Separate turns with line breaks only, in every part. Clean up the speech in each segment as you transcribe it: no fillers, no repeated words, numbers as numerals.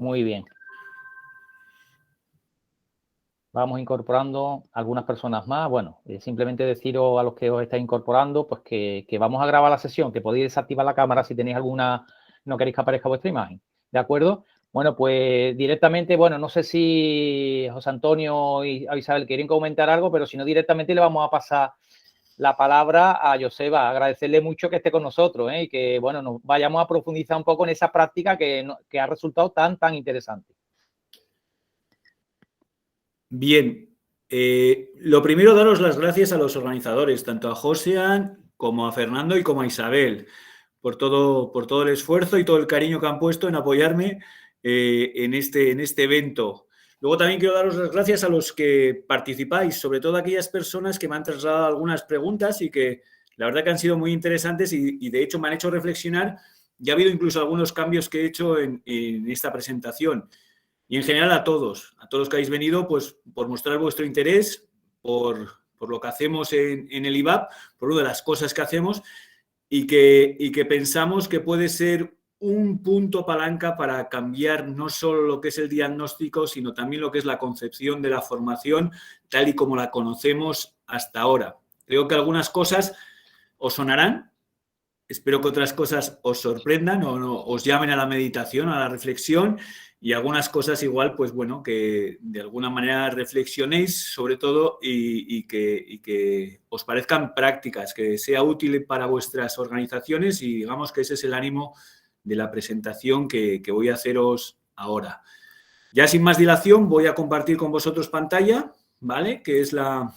Muy bien. Vamos incorporando algunas personas más. Bueno, simplemente deciros a los que os estáis incorporando, pues que vamos a grabar la sesión, que podéis desactivar la cámara si tenéis alguna, no queréis que aparezca vuestra imagen. ¿De acuerdo? Bueno, pues directamente, bueno, no sé si José Antonio o Isabel quieren comentar algo, pero si no, directamente le vamos a pasar la palabra a Joseba. Agradecerle mucho que esté con nosotros, y que, bueno, nos vayamos a profundizar un poco en esa práctica que ha resultado tan interesante.
Bien, lo primero, daros las gracias a los organizadores, tanto a Josean como a Fernando y como a Isabel, por todo el esfuerzo y todo el cariño que han puesto en apoyarme en este evento. Luego también quiero daros las gracias a los que participáis, sobre todo a aquellas personas que me han trasladado algunas preguntas y que la verdad que han sido muy interesantes y de hecho me han hecho reflexionar. Ya ha habido incluso algunos cambios que he hecho en esta presentación. Y en general a todos los que habéis venido, pues por mostrar vuestro interés, por lo que hacemos en el IVAP, por una de las cosas que hacemos y que pensamos que puede ser un punto palanca para cambiar no solo lo que es el diagnóstico, sino también lo que es la concepción de la formación tal y como la conocemos hasta ahora. Creo que algunas cosas os sonarán, espero que otras cosas os sorprendan o no, os llamen a la meditación, a la reflexión, y algunas cosas igual, pues bueno, que de alguna manera reflexionéis sobre todo y que os parezcan prácticas, que sea útil para vuestras organizaciones y digamos que ese es el ánimo de la presentación que voy a haceros ahora. Ya sin más dilación voy a compartir con vosotros pantalla, ¿vale? Que es la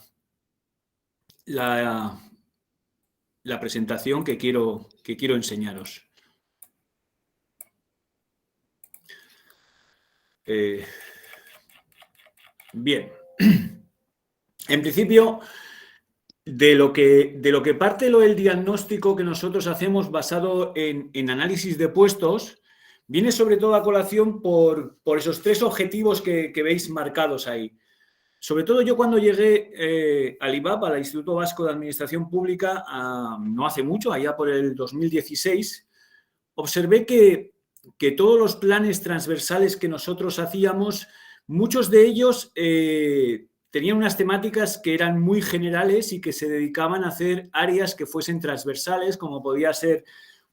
presentación que quiero enseñaros. Bien, en principio, de lo que parte el diagnóstico que nosotros hacemos basado en análisis de puestos, viene sobre todo a colación por esos tres objetivos que veis marcados ahí. Sobre todo yo cuando llegué al IVAP, al Instituto Vasco de Administración Pública, no hace mucho, allá por el 2016, observé que todos los planes transversales que nosotros hacíamos, muchos de ellos tenían unas temáticas que eran muy generales y que se dedicaban a hacer áreas que fuesen transversales, como podía ser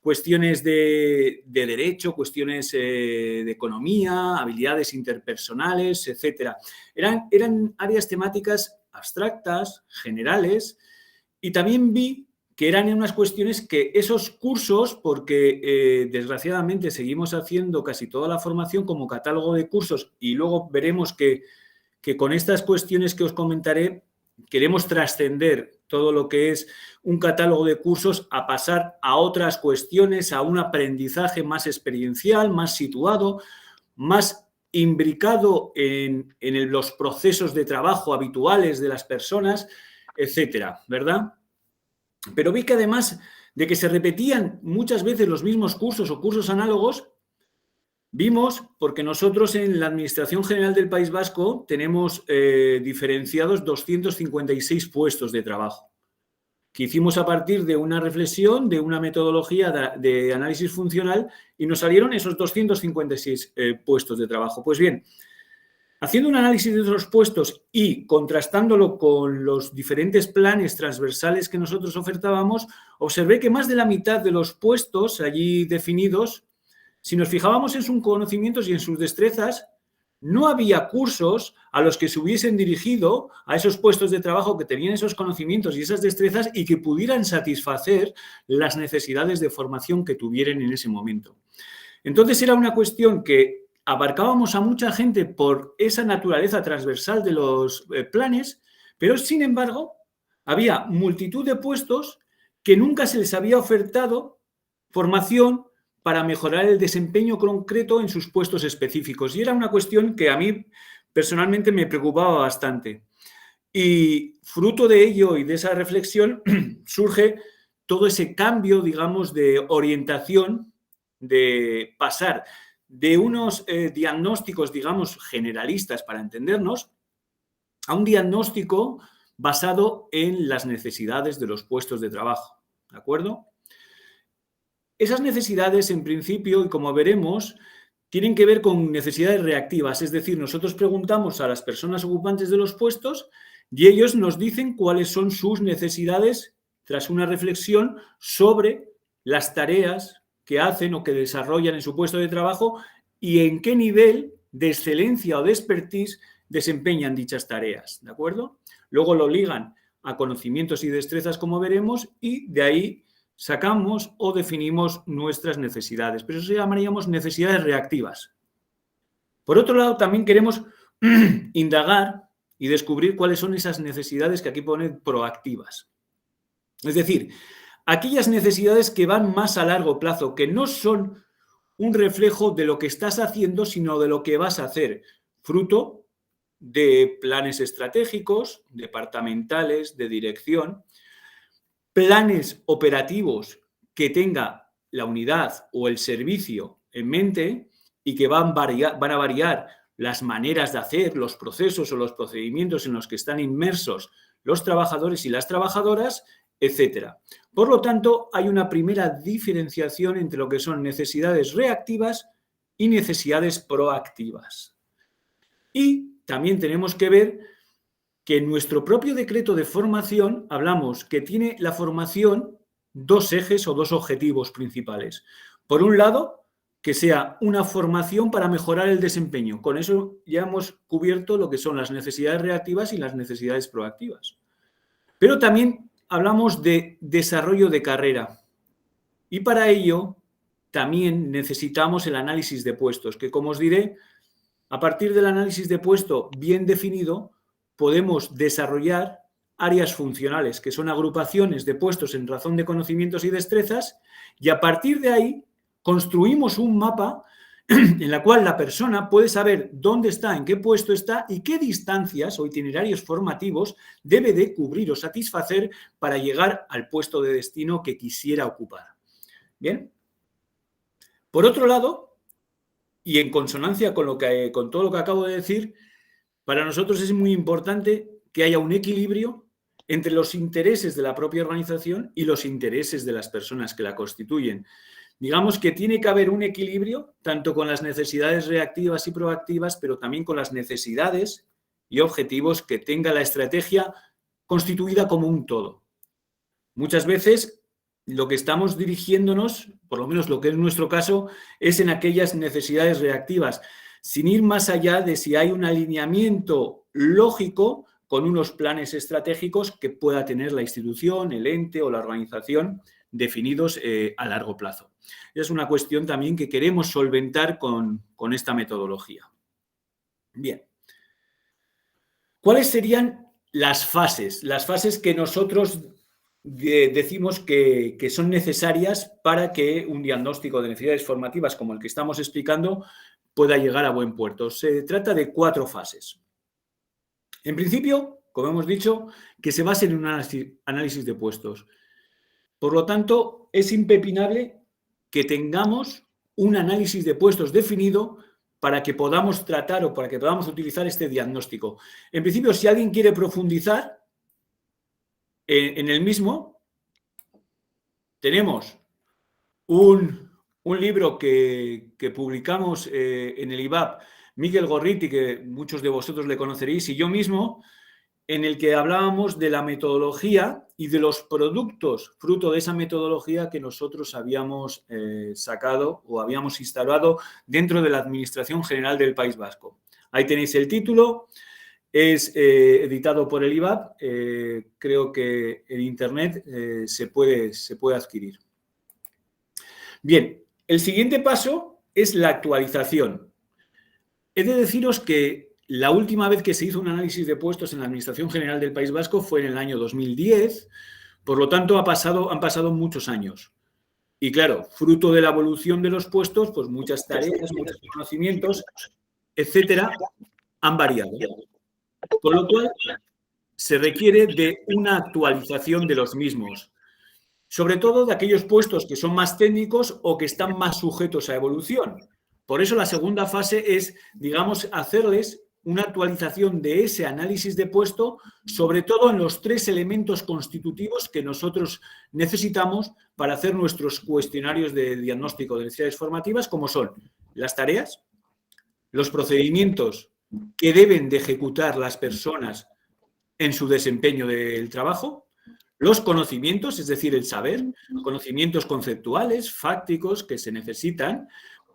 cuestiones de derecho, cuestiones de economía, habilidades interpersonales, etcétera. Eran áreas temáticas abstractas, generales, y también vi que eran unas cuestiones que esos cursos, porque desgraciadamente seguimos haciendo casi toda la formación como catálogo de cursos y luego veremos que con estas cuestiones que os comentaré queremos trascender todo lo que es un catálogo de cursos a pasar a otras cuestiones, a un aprendizaje más experiencial, más situado, más imbricado en los procesos de trabajo habituales de las personas, etcétera, ¿verdad? Pero vi que además de que se repetían muchas veces los mismos cursos o cursos análogos, vimos, porque nosotros en la Administración General del País Vasco tenemos diferenciados 256 puestos de trabajo, que hicimos a partir de una reflexión, de una metodología de análisis funcional, y nos salieron esos 256 puestos de trabajo. Pues bien, haciendo un análisis de esos puestos y contrastándolo con los diferentes planes transversales que nosotros ofertábamos, observé que más de la mitad de los puestos allí definidos, si nos fijábamos en sus conocimientos y en sus destrezas, no había cursos a los que se hubiesen dirigido a esos puestos de trabajo que tenían esos conocimientos y esas destrezas y que pudieran satisfacer las necesidades de formación que tuvieran en ese momento. Entonces era una cuestión que abarcábamos a mucha gente por esa naturaleza transversal de los planes, pero sin embargo había multitud de puestos que nunca se les había ofertado formación para mejorar el desempeño concreto en sus puestos específicos. Y era una cuestión que a mí personalmente me preocupaba bastante. Y fruto de ello y de esa reflexión surge todo ese cambio, digamos, de orientación, de pasar de unos diagnósticos, digamos, generalistas para entendernos, a un diagnóstico basado en las necesidades de los puestos de trabajo, ¿de acuerdo? Esas necesidades, en principio, y como veremos, tienen que ver con necesidades reactivas, es decir, nosotros preguntamos a las personas ocupantes de los puestos y ellos nos dicen cuáles son sus necesidades tras una reflexión sobre las tareas que hacen o que desarrollan en su puesto de trabajo y en qué nivel de excelencia o de expertise desempeñan dichas tareas, ¿de acuerdo? Luego lo ligan a conocimientos y destrezas, como veremos, y de ahí sacamos o definimos nuestras necesidades, pero eso llamaríamos necesidades reactivas. Por otro lado, también queremos indagar y descubrir cuáles son esas necesidades que aquí ponen proactivas. Es decir, aquellas necesidades que van más a largo plazo, que no son un reflejo de lo que estás haciendo, sino de lo que vas a hacer, fruto de planes estratégicos, departamentales, de dirección, planes operativos que tenga la unidad o el servicio en mente y que van a variar las maneras de hacer, los procesos o los procedimientos en los que están inmersos los trabajadores y las trabajadoras, etcétera. Por lo tanto, hay una primera diferenciación entre lo que son necesidades reactivas y necesidades proactivas. Y también tenemos que ver que en nuestro propio decreto de formación hablamos que tiene la formación dos ejes o dos objetivos principales. Por un lado, que sea una formación para mejorar el desempeño. Con eso ya hemos cubierto lo que son las necesidades reactivas y las necesidades proactivas. Pero también hablamos de desarrollo de carrera. Y para ello también necesitamos el análisis de puestos, que como os diré, a partir del análisis de puesto bien definido, podemos desarrollar áreas funcionales, que son agrupaciones de puestos en razón de conocimientos y destrezas, y a partir de ahí construimos un mapa en la cual la persona puede saber dónde está, en qué puesto está y qué distancias o itinerarios formativos debe de cubrir o satisfacer para llegar al puesto de destino que quisiera ocupar. Bien. Por otro lado, y en consonancia con todo lo que acabo de decir, para nosotros es muy importante que haya un equilibrio entre los intereses de la propia organización y los intereses de las personas que la constituyen. Digamos que tiene que haber un equilibrio tanto con las necesidades reactivas y proactivas, pero también con las necesidades y objetivos que tenga la estrategia constituida como un todo. Muchas veces lo que estamos dirigiéndonos, por lo menos lo que es nuestro caso, es en aquellas necesidades reactivas, sin ir más allá de si hay un alineamiento lógico con unos planes estratégicos que pueda tener la institución, el ente o la organización definidos a largo plazo. Es una cuestión también que queremos solventar con esta metodología. Bien. ¿Cuáles serían las fases? Las fases que nosotros decimos que son necesarias para que un diagnóstico de necesidades formativas como el que estamos explicando pueda llegar a buen puerto. Se trata de 4 fases. En principio, como hemos dicho, que se base en un análisis de puestos. Por lo tanto, es impepinable que tengamos un análisis de puestos definido para que podamos tratar o para que podamos utilizar este diagnóstico. En principio, si alguien quiere profundizar en el mismo, tenemos un libro que publicamos en el IVAP, Miguel Gorriti, que muchos de vosotros le conoceréis, y yo mismo, en el que hablábamos de la metodología y de los productos fruto de esa metodología que nosotros habíamos sacado o habíamos instalado dentro de la Administración General del País Vasco. Ahí tenéis el título, es editado por el IVAP, creo que en Internet se puede adquirir. Bien, el siguiente paso es la actualización. He de deciros que la última vez que se hizo un análisis de puestos en la Administración General del País Vasco fue en el año 2010, por lo tanto han pasado muchos años. Y claro, fruto de la evolución de los puestos, pues muchas tareas, muchos conocimientos, etcétera, han variado. Por lo cual, se requiere de una actualización de los mismos, sobre todo de aquellos puestos que son más técnicos o que están más sujetos a evolución. Por eso la segunda fase es, digamos, hacerles una actualización de ese análisis de puesto, sobre todo en los 3 elementos constitutivos que nosotros necesitamos para hacer nuestros cuestionarios de diagnóstico de necesidades formativas, como son las tareas, los procedimientos que deben de ejecutar las personas en su desempeño del trabajo, los conocimientos, es decir, el saber, conocimientos conceptuales, fácticos que se necesitan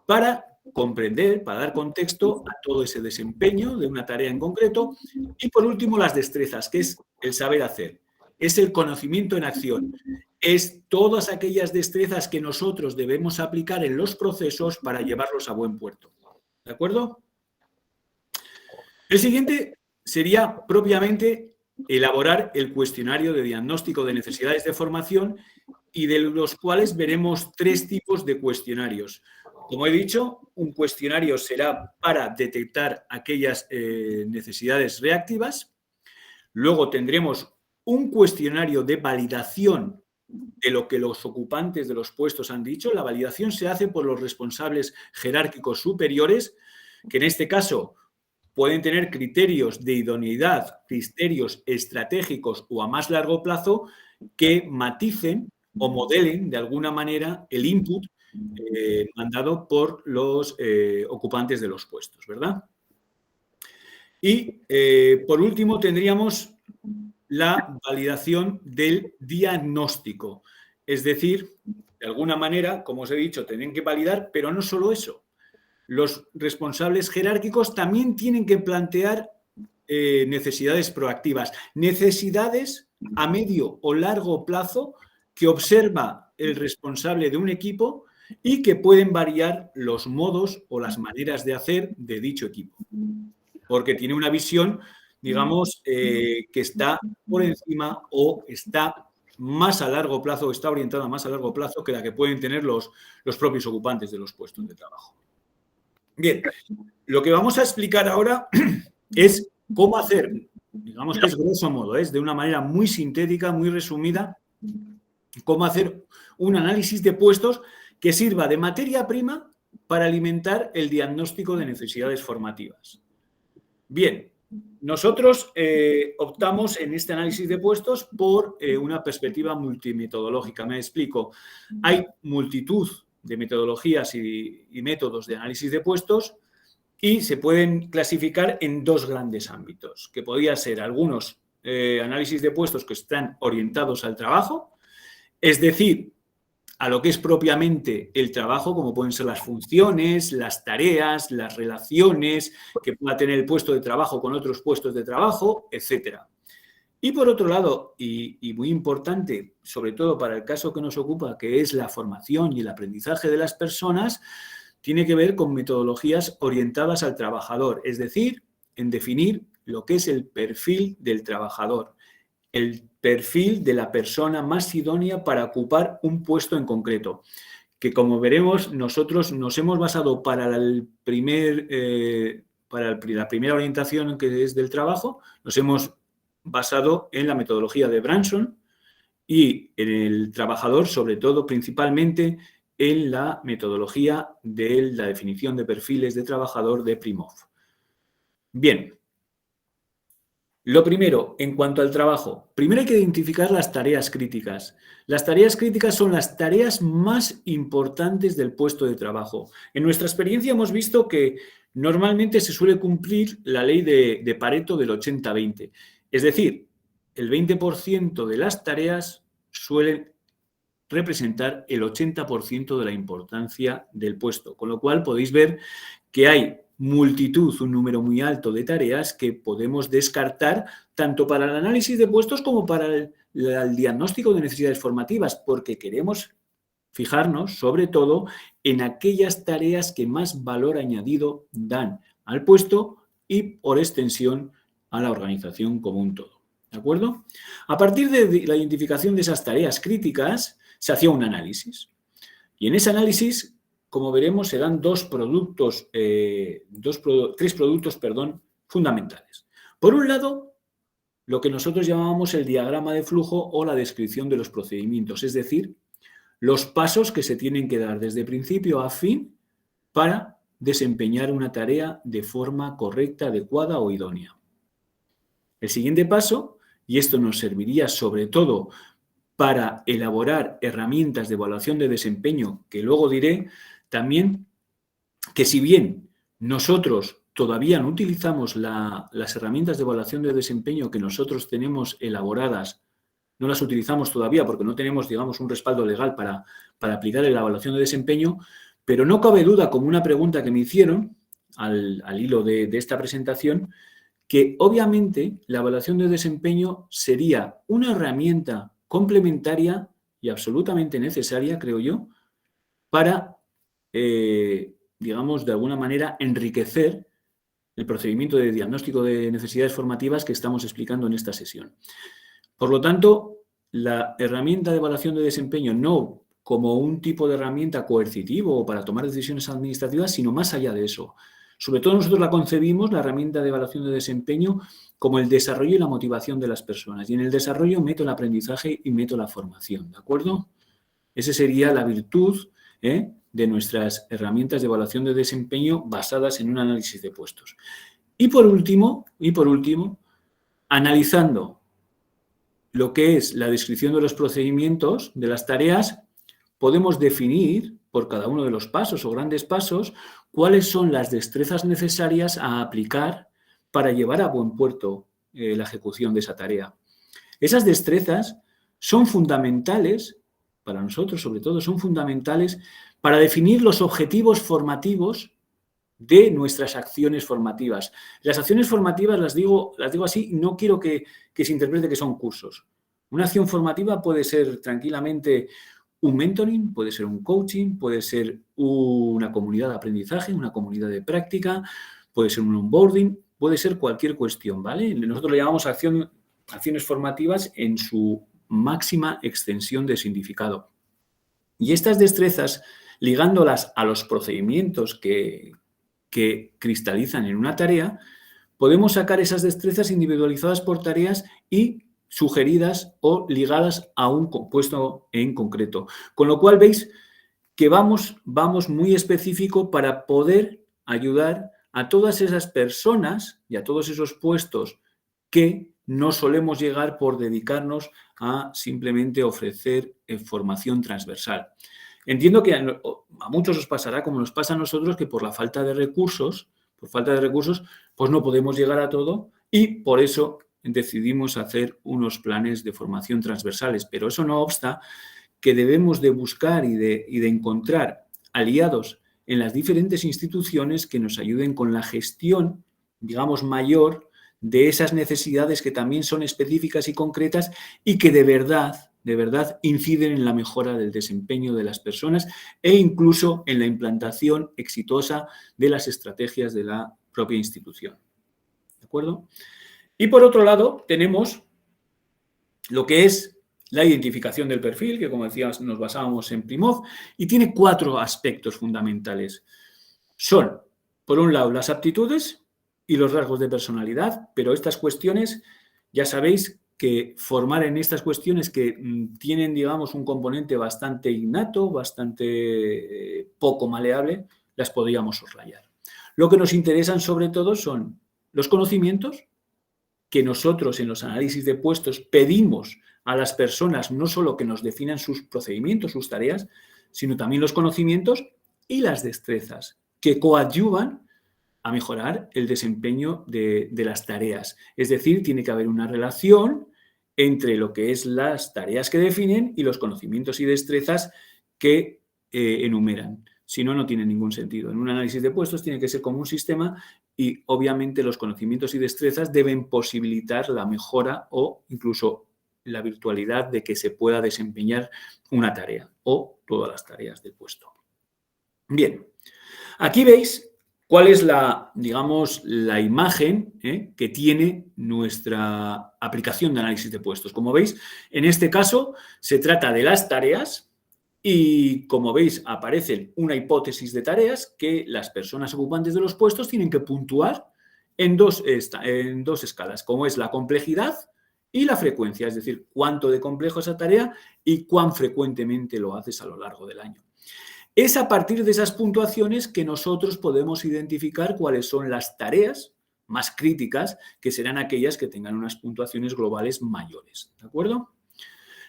para comprender, para dar contexto a todo ese desempeño de una tarea en concreto. Y por último, las destrezas, que es el saber hacer, es el conocimiento en acción, es todas aquellas destrezas que nosotros debemos aplicar en los procesos para llevarlos a buen puerto. ¿De acuerdo? El siguiente sería propiamente elaborar el cuestionario de diagnóstico de necesidades de formación, y de los cuales veremos 3 tipos de cuestionarios. Como he dicho, un cuestionario será para detectar aquellas necesidades reactivas. Luego tendremos un cuestionario de validación de lo que los ocupantes de los puestos han dicho. La validación se hace por los responsables jerárquicos superiores, que en este caso pueden tener criterios de idoneidad, criterios estratégicos o a más largo plazo que maticen o modelen de alguna manera el input mandado por los ocupantes de los puestos, ¿verdad? Y por último tendríamos la validación del diagnóstico. Es decir, de alguna manera, como os he dicho, tienen que validar, pero no solo eso. Los responsables jerárquicos también tienen que plantear necesidades proactivas, necesidades a medio o largo plazo que observa el responsable de un equipo y que pueden variar los modos o las maneras de hacer de dicho equipo, porque tiene una visión, digamos, que está por encima o está más a largo plazo, está orientada más a largo plazo que la que pueden tener los propios ocupantes de los puestos de trabajo. Bien, lo que vamos a explicar ahora es cómo hacer, digamos que es grosso modo, es de una manera muy sintética, muy resumida, cómo hacer un análisis de puestos que sirva de materia prima para alimentar el diagnóstico de necesidades formativas. Bien, nosotros optamos en este análisis de puestos por una perspectiva multimetodológica. Me explico. Hay multitud de metodologías y métodos de análisis de puestos y se pueden clasificar en 2 grandes ámbitos, que podrían ser algunos análisis de puestos que están orientados al trabajo, es decir, a lo que es propiamente el trabajo, como pueden ser las funciones, las tareas, las relaciones que pueda tener el puesto de trabajo con otros puestos de trabajo, etcétera. Y por otro lado, y muy importante, sobre todo para el caso que nos ocupa, que es la formación y el aprendizaje de las personas, tiene que ver con metodologías orientadas al trabajador, es decir, en definir lo que es el perfil del trabajador, el perfil de la persona más idónea para ocupar un puesto en concreto, que como veremos nosotros nos hemos basado para la primera orientación que es del trabajo, nos hemos basado en la metodología de Branson y en el trabajador, sobre todo, principalmente en la metodología de la definición de perfiles de trabajador de Primov. Bien, lo primero, en cuanto al trabajo, primero hay que identificar las tareas críticas. Las tareas críticas son las tareas más importantes del puesto de trabajo. En nuestra experiencia hemos visto que normalmente se suele cumplir la ley de Pareto del 80-20. Es decir, el 20% de las tareas suelen representar el 80% de la importancia del puesto, con lo cual podéis ver que hay multitud, un número muy alto de tareas que podemos descartar tanto para el análisis de puestos como para el diagnóstico de necesidades formativas, porque queremos fijarnos sobre todo en aquellas tareas que más valor añadido dan al puesto y por extensión a la organización como un todo. ¿De acuerdo? A partir de la identificación de esas tareas críticas se hacía un análisis y en ese análisis, como veremos, se dan tres productos fundamentales. Por un lado, lo que nosotros llamábamos el diagrama de flujo o la descripción de los procedimientos, es decir, los pasos que se tienen que dar desde principio a fin para desempeñar una tarea de forma correcta, adecuada o idónea. El siguiente paso, y esto nos serviría sobre todo para elaborar herramientas de evaluación de desempeño, que luego diré, también que si bien nosotros todavía no utilizamos las herramientas de evaluación de desempeño que nosotros tenemos elaboradas, no las utilizamos todavía porque no tenemos, digamos, un respaldo legal para aplicar la evaluación de desempeño, pero no cabe duda, como una pregunta que me hicieron al hilo de esta presentación, que obviamente la evaluación de desempeño sería una herramienta complementaria y absolutamente necesaria, creo yo, para, digamos, de alguna manera enriquecer el procedimiento de diagnóstico de necesidades formativas que estamos explicando en esta sesión. Por lo tanto, la herramienta de evaluación de desempeño no como un tipo de herramienta coercitivo o para tomar decisiones administrativas, sino más allá de eso. Sobre todo nosotros la concebimos, la herramienta de evaluación de desempeño, como el desarrollo y la motivación de las personas. Y en el desarrollo meto el aprendizaje y meto la formación, ¿de acuerdo? Esa sería la virtud de nuestras herramientas de evaluación de desempeño basadas en un análisis de puestos. Y por último, analizando lo que es la descripción de los procedimientos, de las tareas, podemos definir por cada uno de los pasos o grandes pasos cuáles son las destrezas necesarias a aplicar para llevar a buen puerto la ejecución de esa tarea. Esas destrezas son fundamentales, para nosotros sobre todo, son fundamentales para definir los objetivos formativos de nuestras acciones formativas. Las acciones formativas las digo así, no quiero que se interprete que son cursos. Una acción formativa puede ser tranquilamente un mentoring, puede ser un coaching, puede ser una comunidad de aprendizaje, una comunidad de práctica, puede ser un onboarding, puede ser cualquier cuestión, ¿vale? Nosotros le llamamos acciones formativas en su máxima extensión de significado. Y estas destrezas, ligándolas a los procedimientos que cristalizan en una tarea, podemos sacar esas destrezas individualizadas por tareas y sugeridas o ligadas a un puesto en concreto. Con lo cual veis que vamos muy específico para poder ayudar a todas esas personas y a todos esos puestos que no solemos llegar por dedicarnos a simplemente ofrecer formación transversal. Entiendo que a muchos os pasará como nos pasa a nosotros, que por falta de recursos, pues no podemos llegar a todo y por eso decidimos hacer unos planes de formación transversales. Pero eso no obsta que debemos de buscar y de encontrar aliados en las diferentes instituciones que nos ayuden con la gestión, digamos, mayor de esas necesidades que también son específicas y concretas y que de verdad inciden en la mejora del desempeño de las personas e incluso en la implantación exitosa de las estrategias de la propia institución. ¿De acuerdo? Y por otro lado tenemos lo que es la identificación del perfil, que como decías nos basábamos en Primov, y tiene 4 aspectos fundamentales. Son, por un lado, las aptitudes y los rasgos de personalidad, pero estas cuestiones, ya sabéis que formar en estas cuestiones que tienen, digamos, un componente bastante innato, bastante poco maleable, las podríamos soslayar. Lo que nos interesan sobre todo son los conocimientos, que nosotros en los análisis de puestos pedimos a las personas no solo que nos definan sus procedimientos, sus tareas, sino también los conocimientos y las destrezas que coadyuvan a mejorar el desempeño de las tareas. Es decir, tiene que haber una relación entre lo que es las tareas que definen y los conocimientos y destrezas que enumeran. Si no, no tiene ningún sentido. En un análisis de puestos tiene que ser como un sistema y obviamente los conocimientos y destrezas deben posibilitar la mejora o incluso la virtualidad de que se pueda desempeñar una tarea o todas las tareas del puesto. Bien, aquí veis cuál es digamos, la imagen que tiene nuestra aplicación de análisis de puestos. Como veis, en este caso se trata de las tareas y, como veis, aparece una hipótesis de tareas que las personas ocupantes de los puestos tienen que puntuar en dos escalas, como es la complejidad y la frecuencia, es decir, cuánto de complejo es esa tarea y cuán frecuentemente lo haces a lo largo del año. Es a partir de esas puntuaciones que nosotros podemos identificar cuáles son las tareas más críticas, que serán aquellas que tengan unas puntuaciones globales mayores. ¿De acuerdo?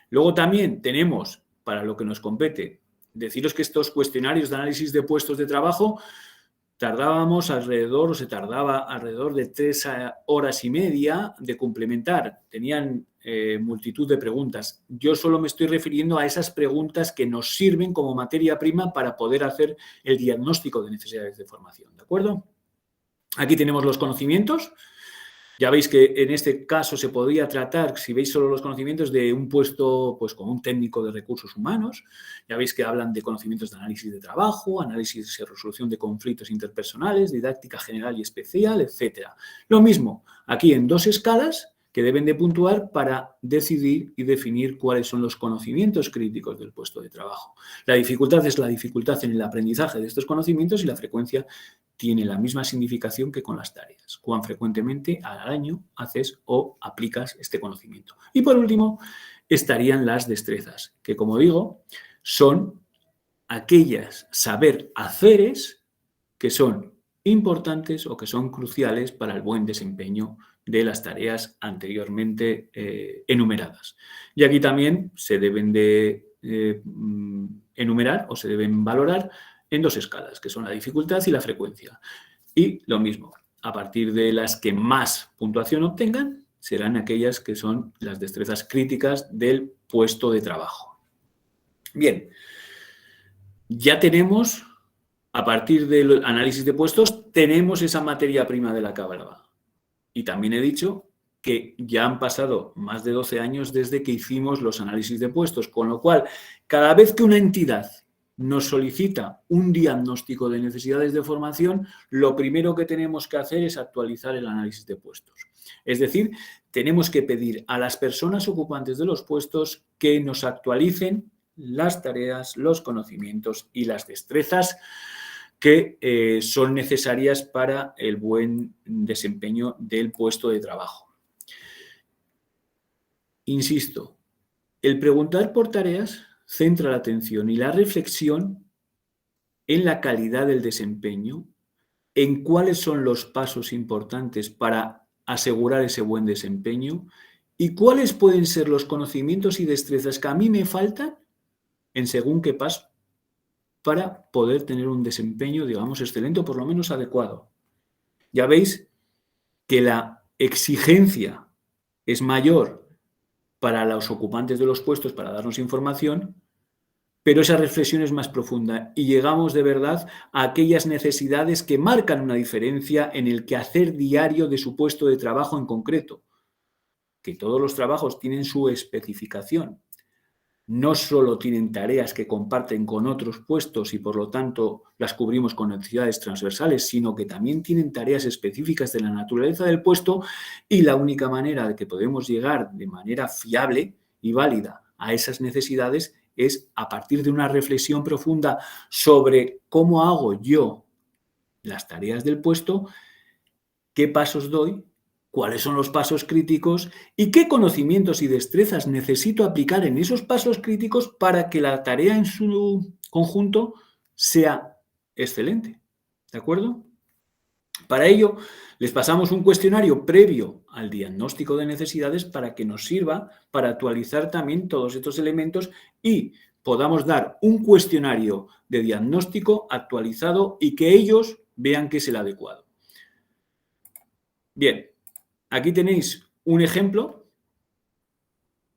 Luego también tenemos, para lo que nos compete, deciros que estos cuestionarios de análisis de puestos de trabajo tardábamos alrededor, o se tardaba alrededor de 3 horas y media de complementar. Tenían multitud de preguntas. Yo solo me estoy refiriendo a esas preguntas que nos sirven como materia prima para poder hacer el diagnóstico de necesidades de formación, ¿de acuerdo? Aquí tenemos los conocimientos. Ya veis que en este caso se podría tratar, si veis solo los conocimientos, de un puesto pues como un técnico de recursos humanos. Ya veis que hablan de conocimientos de análisis de trabajo, análisis y resolución de conflictos interpersonales, didáctica general y especial, etc. Lo mismo, aquí en 2 escalas que deben de puntuar para decidir y definir cuáles son los conocimientos críticos del puesto de trabajo. La dificultad es la dificultad en el aprendizaje de estos conocimientos y la frecuencia tiene la misma significación que con las tareas. Cuán frecuentemente al año haces o aplicas este conocimiento. Y por último, estarían las destrezas, que como digo, son aquellas saber haceres que son importantes o que son cruciales para el buen desempeño de las tareas anteriormente enumeradas. Y aquí también se deben de enumerar o se deben valorar en 2 escalas, que son la dificultad y la frecuencia. Y lo mismo, a partir de las que más puntuación obtengan, serán aquellas que son las destrezas críticas del puesto de trabajo. Bien, ya tenemos, a partir del análisis de puestos, tenemos esa materia prima de la cábala. Y también he dicho que ya han pasado más de 12 años desde que hicimos los análisis de puestos, con lo cual, cada vez que una entidad nos solicita un diagnóstico de necesidades de formación, lo primero que tenemos que hacer es actualizar el análisis de puestos. Es decir, tenemos que pedir a las personas ocupantes de los puestos que nos actualicen las tareas, los conocimientos y las destrezas que son necesarias para el buen desempeño del puesto de trabajo. Insisto, el preguntar por tareas centra la atención y la reflexión en la calidad del desempeño, en cuáles son los pasos importantes para asegurar ese buen desempeño y cuáles pueden ser los conocimientos y destrezas que a mí me faltan en según qué paso para poder tener un desempeño, digamos, excelente o por lo menos adecuado. Ya veis que la exigencia es mayor para los ocupantes de los puestos para darnos información, pero esa reflexión es más profunda y llegamos de verdad a aquellas necesidades que marcan una diferencia en el quehacer diario de su puesto de trabajo en concreto, que todos los trabajos tienen su especificación. No solo tienen tareas que comparten con otros puestos y por lo tanto las cubrimos con necesidades transversales, sino que también tienen tareas específicas de la naturaleza del puesto y la única manera de que podemos llegar de manera fiable y válida a esas necesidades es a partir de una reflexión profunda sobre cómo hago yo las tareas del puesto, qué pasos doy, cuáles son los pasos críticos y qué conocimientos y destrezas necesito aplicar en esos pasos críticos para que la tarea en su conjunto sea excelente. ¿De acuerdo? Para ello, les pasamos un cuestionario previo al diagnóstico de necesidades para que nos sirva para actualizar también todos estos elementos y podamos dar un cuestionario de diagnóstico actualizado y que ellos vean que es el adecuado. Bien. Aquí tenéis un ejemplo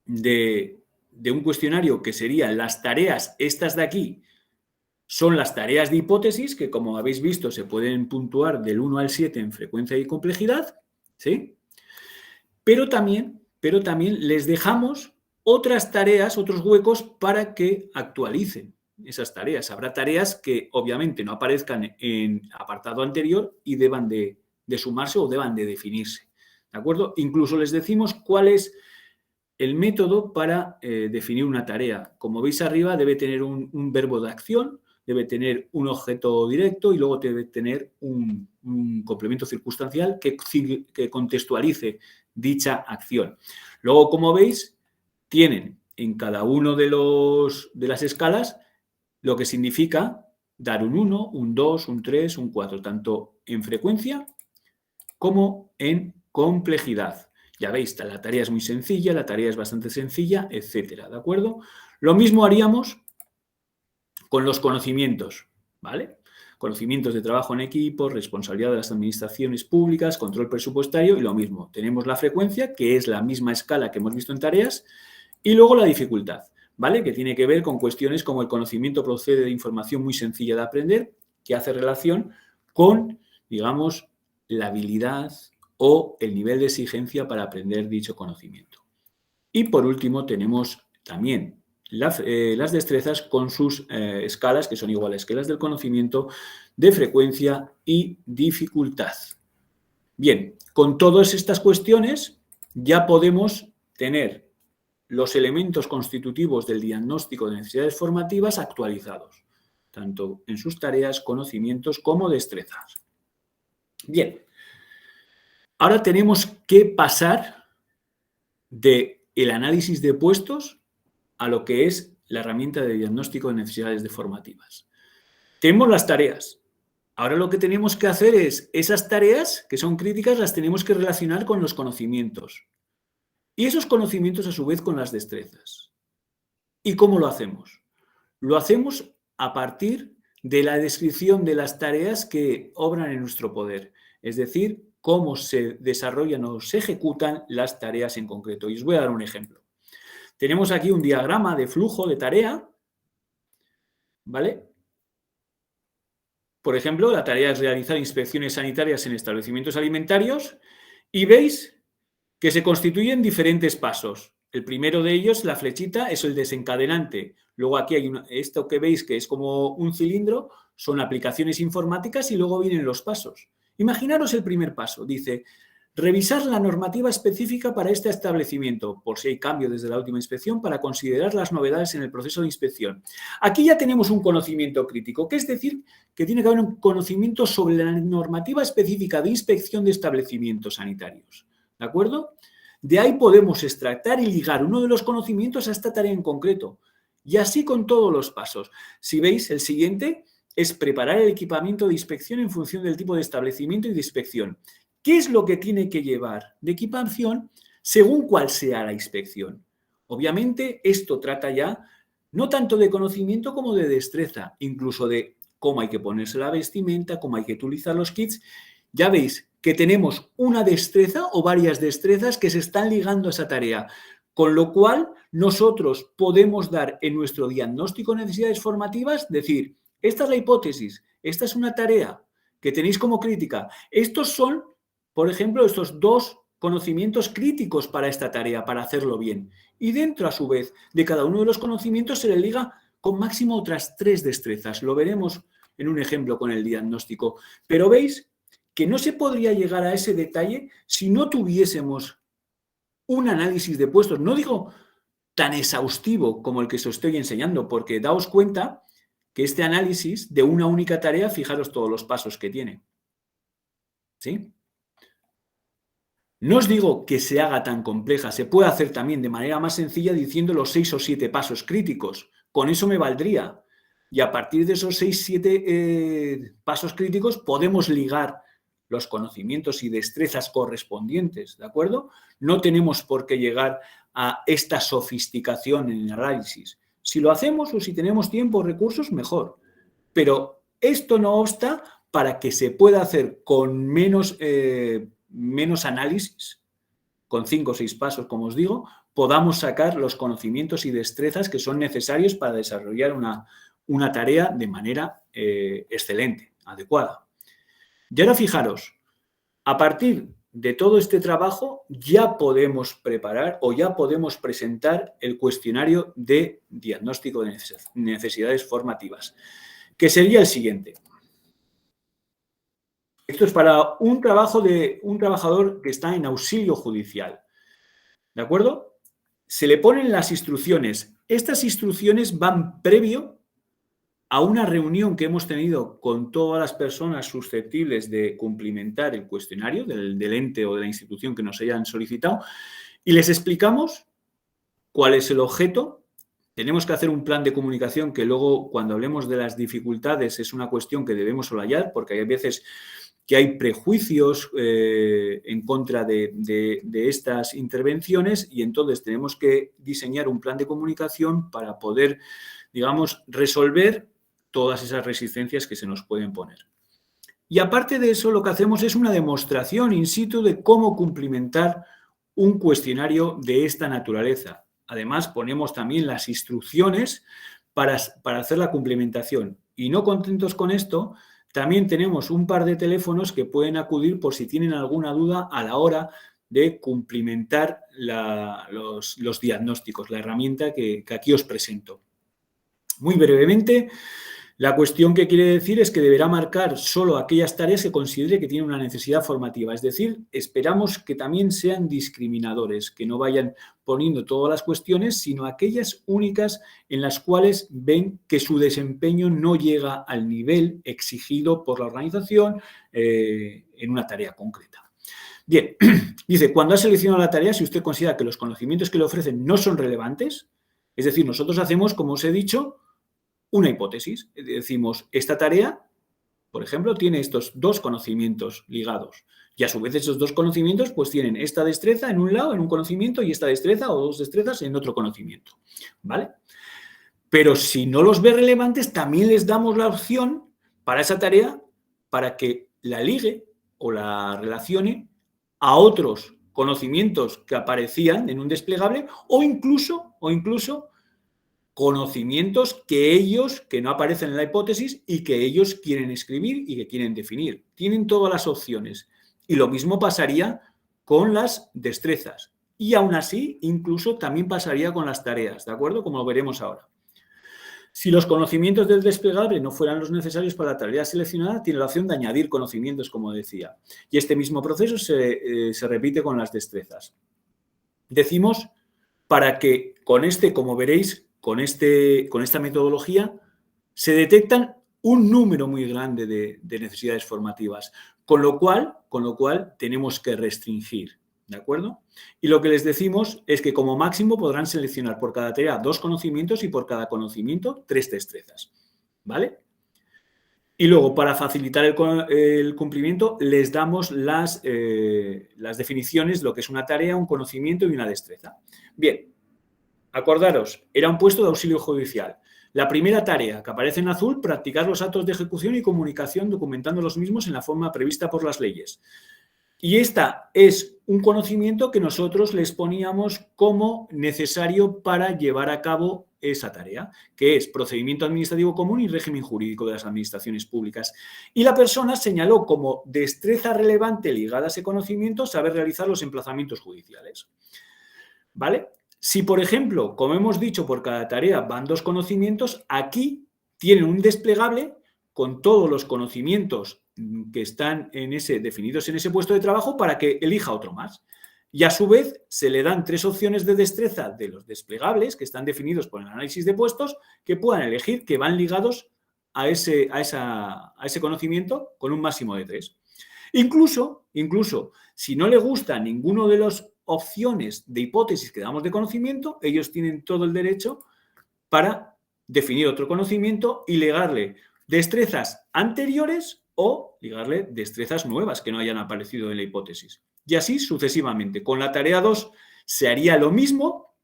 de un cuestionario que serían las tareas, estas de aquí, son las tareas de hipótesis que, como habéis visto, se pueden puntuar del 1 al 7 en frecuencia y complejidad, ¿sí? Pero también les dejamos otras tareas, otros huecos para que actualicen esas tareas. Habrá tareas que obviamente no aparezcan en apartado anterior y deban de sumarse o deban de definirse. ¿De acuerdo? Incluso les decimos cuál es el método para definir una tarea. Como veis arriba, debe tener un verbo de acción, debe tener un objeto directo y luego debe tener un complemento circunstancial que contextualice dicha acción. Luego, como veis, tienen en cada uno de las escalas lo que significa dar un 1, un 2, un 3, un 4, tanto en frecuencia como en complejidad. Ya veis, la tarea es muy sencilla, la tarea es bastante sencilla, etcétera, ¿de acuerdo? Lo mismo haríamos con los conocimientos, ¿vale? conocimientos de trabajo en equipo, responsabilidad de las administraciones públicas, control presupuestario y lo mismo. Tenemos la frecuencia, que es la misma escala que hemos visto en tareas, y luego la dificultad, ¿vale? Que tiene que ver con cuestiones como el conocimiento procede de información muy sencilla de aprender, que hace relación con, digamos, la habilidad o el nivel de exigencia para aprender dicho conocimiento. Y por último tenemos también las destrezas con sus escalas, que son iguales que las del conocimiento, de frecuencia y dificultad. Bien, con todas estas cuestiones ya podemos tener los elementos constitutivos del diagnóstico de necesidades formativas actualizados, tanto en sus tareas, conocimientos como destrezas. Bien, ahora tenemos que pasar del análisis de puestos a lo que es la herramienta de diagnóstico de necesidades formativas. Tenemos las tareas. Ahora lo que tenemos que hacer es, esas tareas que son críticas las tenemos que relacionar con los conocimientos. Y esos conocimientos a su vez con las destrezas. ¿Y cómo lo hacemos? Lo hacemos a partir de la descripción de las tareas que obran en nuestro poder. Es decir, cómo se desarrollan o se ejecutan las tareas en concreto. Y os voy a dar un ejemplo. Tenemos aquí un diagrama de flujo de tarea, ¿vale? Por ejemplo, la tarea es realizar inspecciones sanitarias en establecimientos alimentarios y veis que se constituyen diferentes pasos. El primero de ellos, la flechita, es el desencadenante. Luego aquí hay esto que veis que es como un cilindro, son aplicaciones informáticas y luego vienen los pasos. Imaginaros el primer paso, dice, revisar la normativa específica para este establecimiento, por si hay cambio desde la última inspección, para considerar las novedades en el proceso de inspección. Aquí ya tenemos un conocimiento crítico, que es decir, que tiene que haber un conocimiento sobre la normativa específica de inspección de establecimientos sanitarios. ¿De acuerdo? De ahí podemos extractar y ligar uno de los conocimientos a esta tarea en concreto. Y así con todos los pasos. Si veis, el siguiente es preparar el equipamiento de inspección en función del tipo de establecimiento y de inspección. ¿Qué es lo que tiene que llevar de equipación según cuál sea la inspección? Obviamente, esto trata ya no tanto de conocimiento como de destreza, incluso de cómo hay que ponerse la vestimenta, cómo hay que utilizar los kits. Ya veis que tenemos una destreza o varias destrezas que se están ligando a esa tarea, con lo cual nosotros podemos dar en nuestro diagnóstico de necesidades formativas, decir, esta es la hipótesis, esta es una tarea que tenéis como crítica. Estos son, por ejemplo, estos dos conocimientos críticos para esta tarea, para hacerlo bien. Y dentro, a su vez, de cada uno de los conocimientos se le liga con máximo otras 3 destrezas. Lo veremos en un ejemplo con el diagnóstico. Pero veis que no se podría llegar a ese detalle si no tuviésemos un análisis de puestos. No digo tan exhaustivo como el que os estoy enseñando, porque daos cuenta que este análisis de una única tarea, fijaros todos los pasos que tiene. ¿Sí? No os digo que se haga tan compleja, se puede hacer también de manera más sencilla diciendo los 6 o 7 pasos críticos. Con eso me valdría. Y a partir de esos 6 o 7 pasos críticos podemos ligar los conocimientos y destrezas correspondientes, ¿de acuerdo? No tenemos por qué llegar a esta sofisticación en el análisis. Si lo hacemos o si tenemos tiempo o recursos, mejor. Pero esto no obsta para que se pueda hacer con menos análisis, con 5 o 6 pasos, como os digo, podamos sacar los conocimientos y destrezas que son necesarios para desarrollar una tarea de manera excelente, adecuada. Y ahora fijaros, a partir de todo este trabajo ya podemos preparar o ya podemos presentar el cuestionario de diagnóstico de necesidades formativas, que sería el siguiente. Esto es para un trabajo de un trabajador que está en auxilio judicial. ¿De acuerdo? Se le ponen las instrucciones. Estas instrucciones van previo a una reunión que hemos tenido con todas las personas susceptibles de cumplimentar el cuestionario del ente o de la institución que nos hayan solicitado y les explicamos cuál es el objeto. Tenemos que hacer un plan de comunicación que luego, cuando hablemos de las dificultades, es una cuestión que debemos solayar porque hay veces que hay prejuicios en contra de estas intervenciones y entonces tenemos que diseñar un plan de comunicación para poder, digamos, resolver todas esas resistencias que se nos pueden poner. Y aparte de eso, lo que hacemos es una demostración in situ de cómo cumplimentar un cuestionario de esta naturaleza. Además, ponemos también las instrucciones para hacer la cumplimentación. Y no contentos con esto, también tenemos un par de teléfonos que pueden acudir por si tienen alguna duda a la hora de cumplimentar los diagnósticos, la herramienta que aquí os presento. Muy brevemente, la cuestión que quiere decir es que deberá marcar solo aquellas tareas que considere que tienen una necesidad formativa. Es decir, esperamos que también sean discriminadores, que no vayan poniendo todas las cuestiones, sino aquellas únicas en las cuales ven que su desempeño no llega al nivel exigido por la organización en una tarea concreta. Bien, dice, cuando ha seleccionado la tarea, si usted considera que los conocimientos que le ofrecen no son relevantes, es decir, nosotros hacemos, como os he dicho, una hipótesis. Decimos, esta tarea, por ejemplo, tiene estos dos conocimientos ligados. Y a su vez esos dos conocimientos pues tienen esta destreza en un lado, en un conocimiento, y esta destreza o dos destrezas en otro conocimiento. ¿Vale? Pero si no los ve relevantes, también les damos la opción para esa tarea para que la ligue o la relacione a otros conocimientos que aparecían en un desplegable o incluso conocimientos que no aparecen en la hipótesis y que ellos quieren escribir y que quieren definir. Tienen todas las opciones. Y lo mismo pasaría con las destrezas. Y aún así, incluso también pasaría con las tareas, ¿de acuerdo? Como lo veremos ahora. Si los conocimientos del desplegable no fueran los necesarios para la tarea seleccionada, tiene la opción de añadir conocimientos, como decía. Y este mismo proceso se repite con las destrezas. Decimos para que con como veréis, con esta metodología se detectan un número muy grande de necesidades formativas, con lo cual tenemos que restringir, ¿de acuerdo? Y lo que les decimos es que como máximo podrán seleccionar por cada tarea 2 conocimientos y por cada conocimiento 3 destrezas, ¿vale? Y luego, para facilitar el cumplimiento, les damos las definiciones, lo que es una tarea, un conocimiento y una destreza. Bien. Acordaros, era un puesto de auxilio judicial. La primera tarea, que aparece en azul, practicar los actos de ejecución y comunicación documentando los mismos en la forma prevista por las leyes. Y esta es un conocimiento que nosotros les poníamos como necesario para llevar a cabo esa tarea, que es procedimiento administrativo común y régimen jurídico de las administraciones públicas. Y la persona señaló como destreza relevante ligada a ese conocimiento saber realizar los emplazamientos judiciales. ¿Vale? Si, por ejemplo, como hemos dicho, por cada tarea van 2 conocimientos, aquí tienen un desplegable con todos los conocimientos que están definidos en ese puesto de trabajo para que elija otro más. Y a su vez se le dan 3 opciones de destreza de los desplegables que están definidos por el análisis de puestos que puedan elegir, que van ligados a ese conocimiento con un máximo de 3. Incluso, si no le gusta ninguno de las opciones de hipótesis que damos de conocimiento, ellos tienen todo el derecho para definir otro conocimiento y ligarle destrezas anteriores o ligarle destrezas nuevas que no hayan aparecido en la hipótesis. Y así sucesivamente. Con la tarea 2 se haría lo mismo.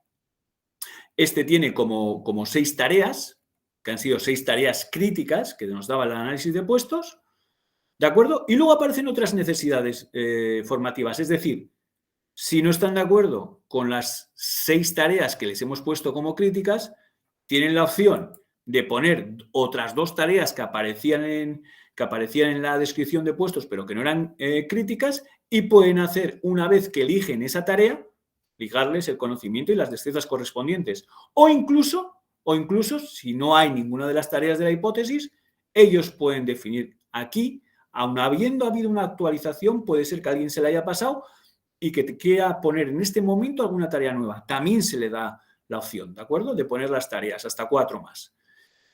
Este tiene como 6 tareas, que han sido 6 tareas críticas que nos daba el análisis de puestos, ¿de acuerdo? Y luego aparecen otras necesidades formativas, es decir, si no están de acuerdo con las 6 tareas que les hemos puesto como críticas, tienen la opción de poner otras 2 tareas que aparecían en la descripción de puestos, pero que no eran críticas, y pueden hacer, una vez que eligen esa tarea, ligarles el conocimiento y las destrezas correspondientes. O incluso, si no hay ninguna de las tareas de la hipótesis, ellos pueden definir aquí, aun habiendo habido una actualización, puede ser que alguien se la haya pasado, y que te quiera poner en este momento alguna tarea nueva. También se le da la opción, ¿de acuerdo? De poner las tareas, hasta 4 más.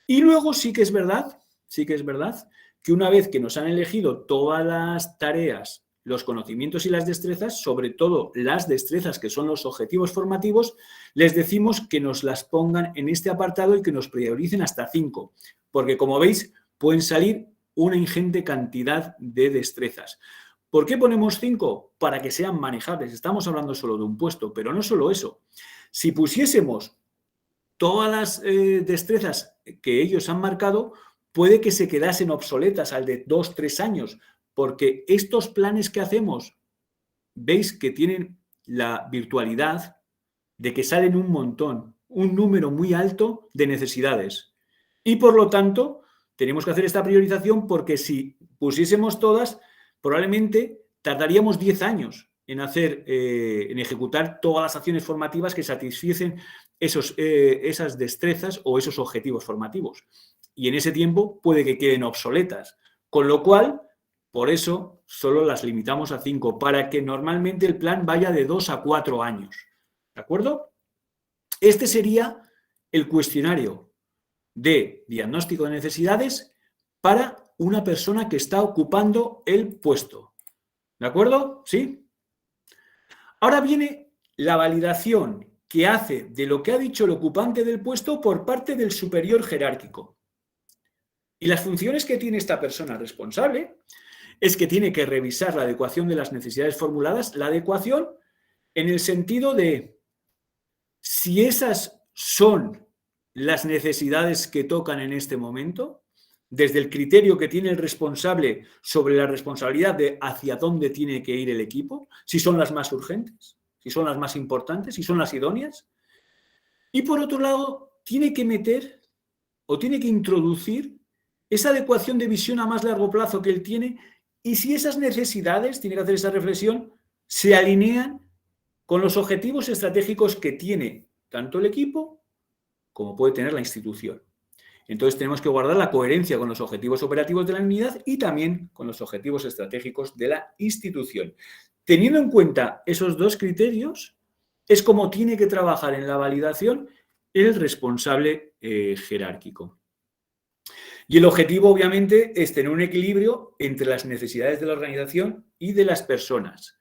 Y luego sí que es verdad que una vez que nos han elegido todas las tareas, los conocimientos y las destrezas, sobre todo las destrezas que son los objetivos formativos, les decimos que nos las pongan en este apartado y que nos prioricen hasta 5, porque como veis pueden salir una ingente cantidad de destrezas. ¿Por qué ponemos 5? Para que sean manejables. Estamos hablando solo de un puesto, pero no solo eso. Si pusiésemos todas las destrezas que ellos han marcado, puede que se quedasen obsoletas al de 2, 3 años, porque estos planes que hacemos, veis que tienen la virtualidad de que salen un montón, un número muy alto de necesidades. Y por lo tanto, tenemos que hacer esta priorización porque si pusiésemos todas, probablemente tardaríamos 10 años en ejecutar todas las acciones formativas que satisficiesen esas destrezas o esos objetivos formativos. Y en ese tiempo puede que queden obsoletas. Con lo cual, por eso, solo las limitamos a 5, para que normalmente el plan vaya de 2 a 4 años. ¿De acuerdo? Este sería el cuestionario de diagnóstico de necesidades para una persona que está ocupando el puesto. ¿De acuerdo? ¿Sí? Ahora viene la validación que hace de lo que ha dicho el ocupante del puesto por parte del superior jerárquico. Y las funciones que tiene esta persona responsable es que tiene que revisar la adecuación de las necesidades formuladas, la adecuación en el sentido de si esas son las necesidades que tocan en este momento, desde el criterio que tiene el responsable sobre la responsabilidad de hacia dónde tiene que ir el equipo, si son las más urgentes, si son las más importantes, si son las idóneas. Y por otro lado, tiene que meter o tiene que introducir esa adecuación de visión a más largo plazo que él tiene y si esas necesidades, tiene que hacer esa reflexión, se alinean con los objetivos estratégicos que tiene tanto el equipo como puede tener la institución. Entonces tenemos que guardar la coherencia con los objetivos operativos de la unidad y también con los objetivos estratégicos de la institución. Teniendo en cuenta esos dos criterios, es como tiene que trabajar en la validación el responsable jerárquico. Y el objetivo, obviamente, es tener un equilibrio entre las necesidades de la organización y de las personas.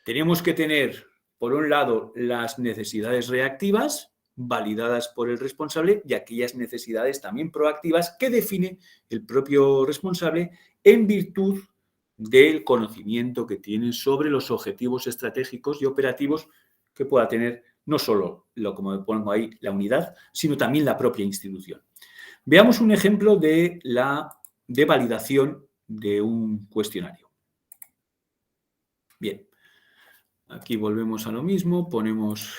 Tenemos que tener, por un lado, las necesidades reactivas, validadas por el responsable, y aquellas necesidades también proactivas que define el propio responsable en virtud del conocimiento que tiene sobre los objetivos estratégicos y operativos que pueda tener no solo, como pongo ahí, la unidad, sino también la propia institución. Veamos un ejemplo de validación de un cuestionario. Bien, aquí volvemos a lo mismo, ponemos...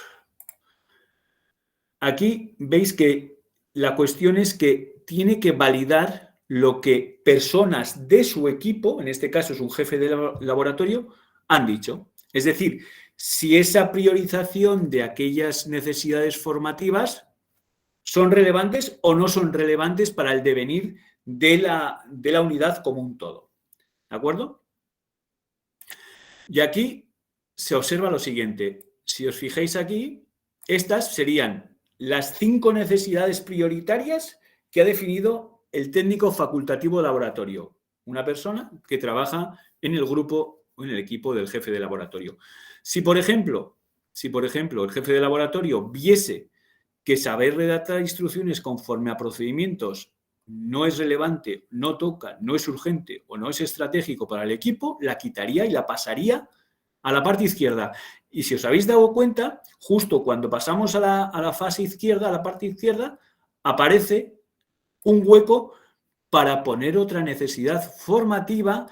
Aquí veis que la cuestión es que tiene que validar lo que personas de su equipo, en este caso es un jefe de laboratorio, han dicho. Es decir, si esa priorización de aquellas necesidades formativas son relevantes o no son relevantes para el devenir de la unidad como un todo. ¿De acuerdo? Y aquí se observa lo siguiente. Si os fijáis aquí, estas serían las 5 necesidades prioritarias que ha definido el técnico facultativo de laboratorio, una persona que trabaja en el grupo o en el equipo del jefe de laboratorio. Si, por ejemplo, el jefe de laboratorio viese que saber redactar instrucciones conforme a procedimientos no es relevante, no toca, no es urgente o no es estratégico para el equipo, la quitaría y la pasaría a la parte izquierda. Y si os habéis dado cuenta, justo cuando pasamos a la fase izquierda, a la parte izquierda, aparece un hueco para poner otra necesidad formativa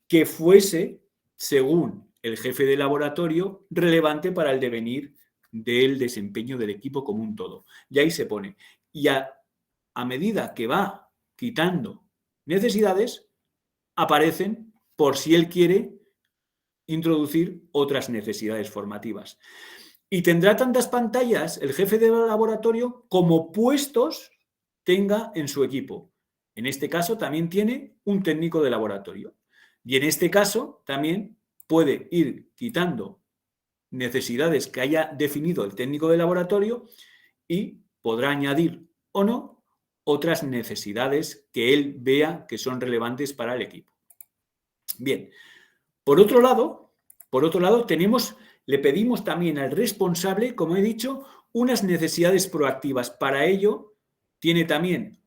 que fuese, según el jefe de laboratorio, relevante para el devenir del desempeño del equipo como un todo. Y ahí se pone. Y a medida que va quitando necesidades, aparecen, por si él quiere, introducir otras necesidades formativas. Y tendrá tantas pantallas el jefe de laboratorio como puestos tenga en su equipo. En este caso también tiene un técnico de laboratorio. Y en este caso también puede ir quitando necesidades que haya definido el técnico de laboratorio y podrá añadir o no otras necesidades que él vea que son relevantes para el equipo. Bien, por otro lado, le pedimos también al responsable, como he dicho, unas necesidades proactivas. Para ello, tiene también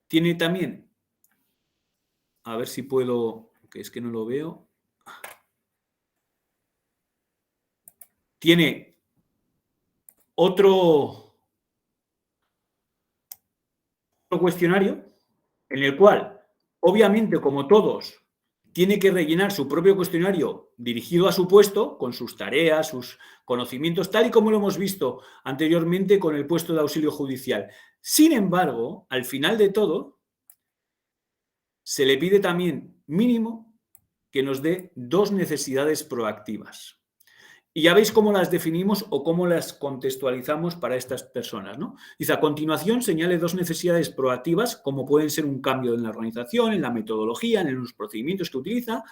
tiene también, a ver si puedo, que es que no lo veo, tiene otro cuestionario en el cual, obviamente, como todos, tiene que rellenar su propio cuestionario dirigido a su puesto, con sus tareas, sus conocimientos, tal y como lo hemos visto anteriormente con el puesto de auxilio judicial. Sin embargo, al final de todo, se le pide también mínimo que nos dé 2 necesidades proactivas. Y ya veis cómo las definimos o cómo las contextualizamos para estas personas, ¿no? Dice, a continuación señale 2 necesidades proactivas, como pueden ser un cambio en la organización, en la metodología, en los procedimientos que utiliza,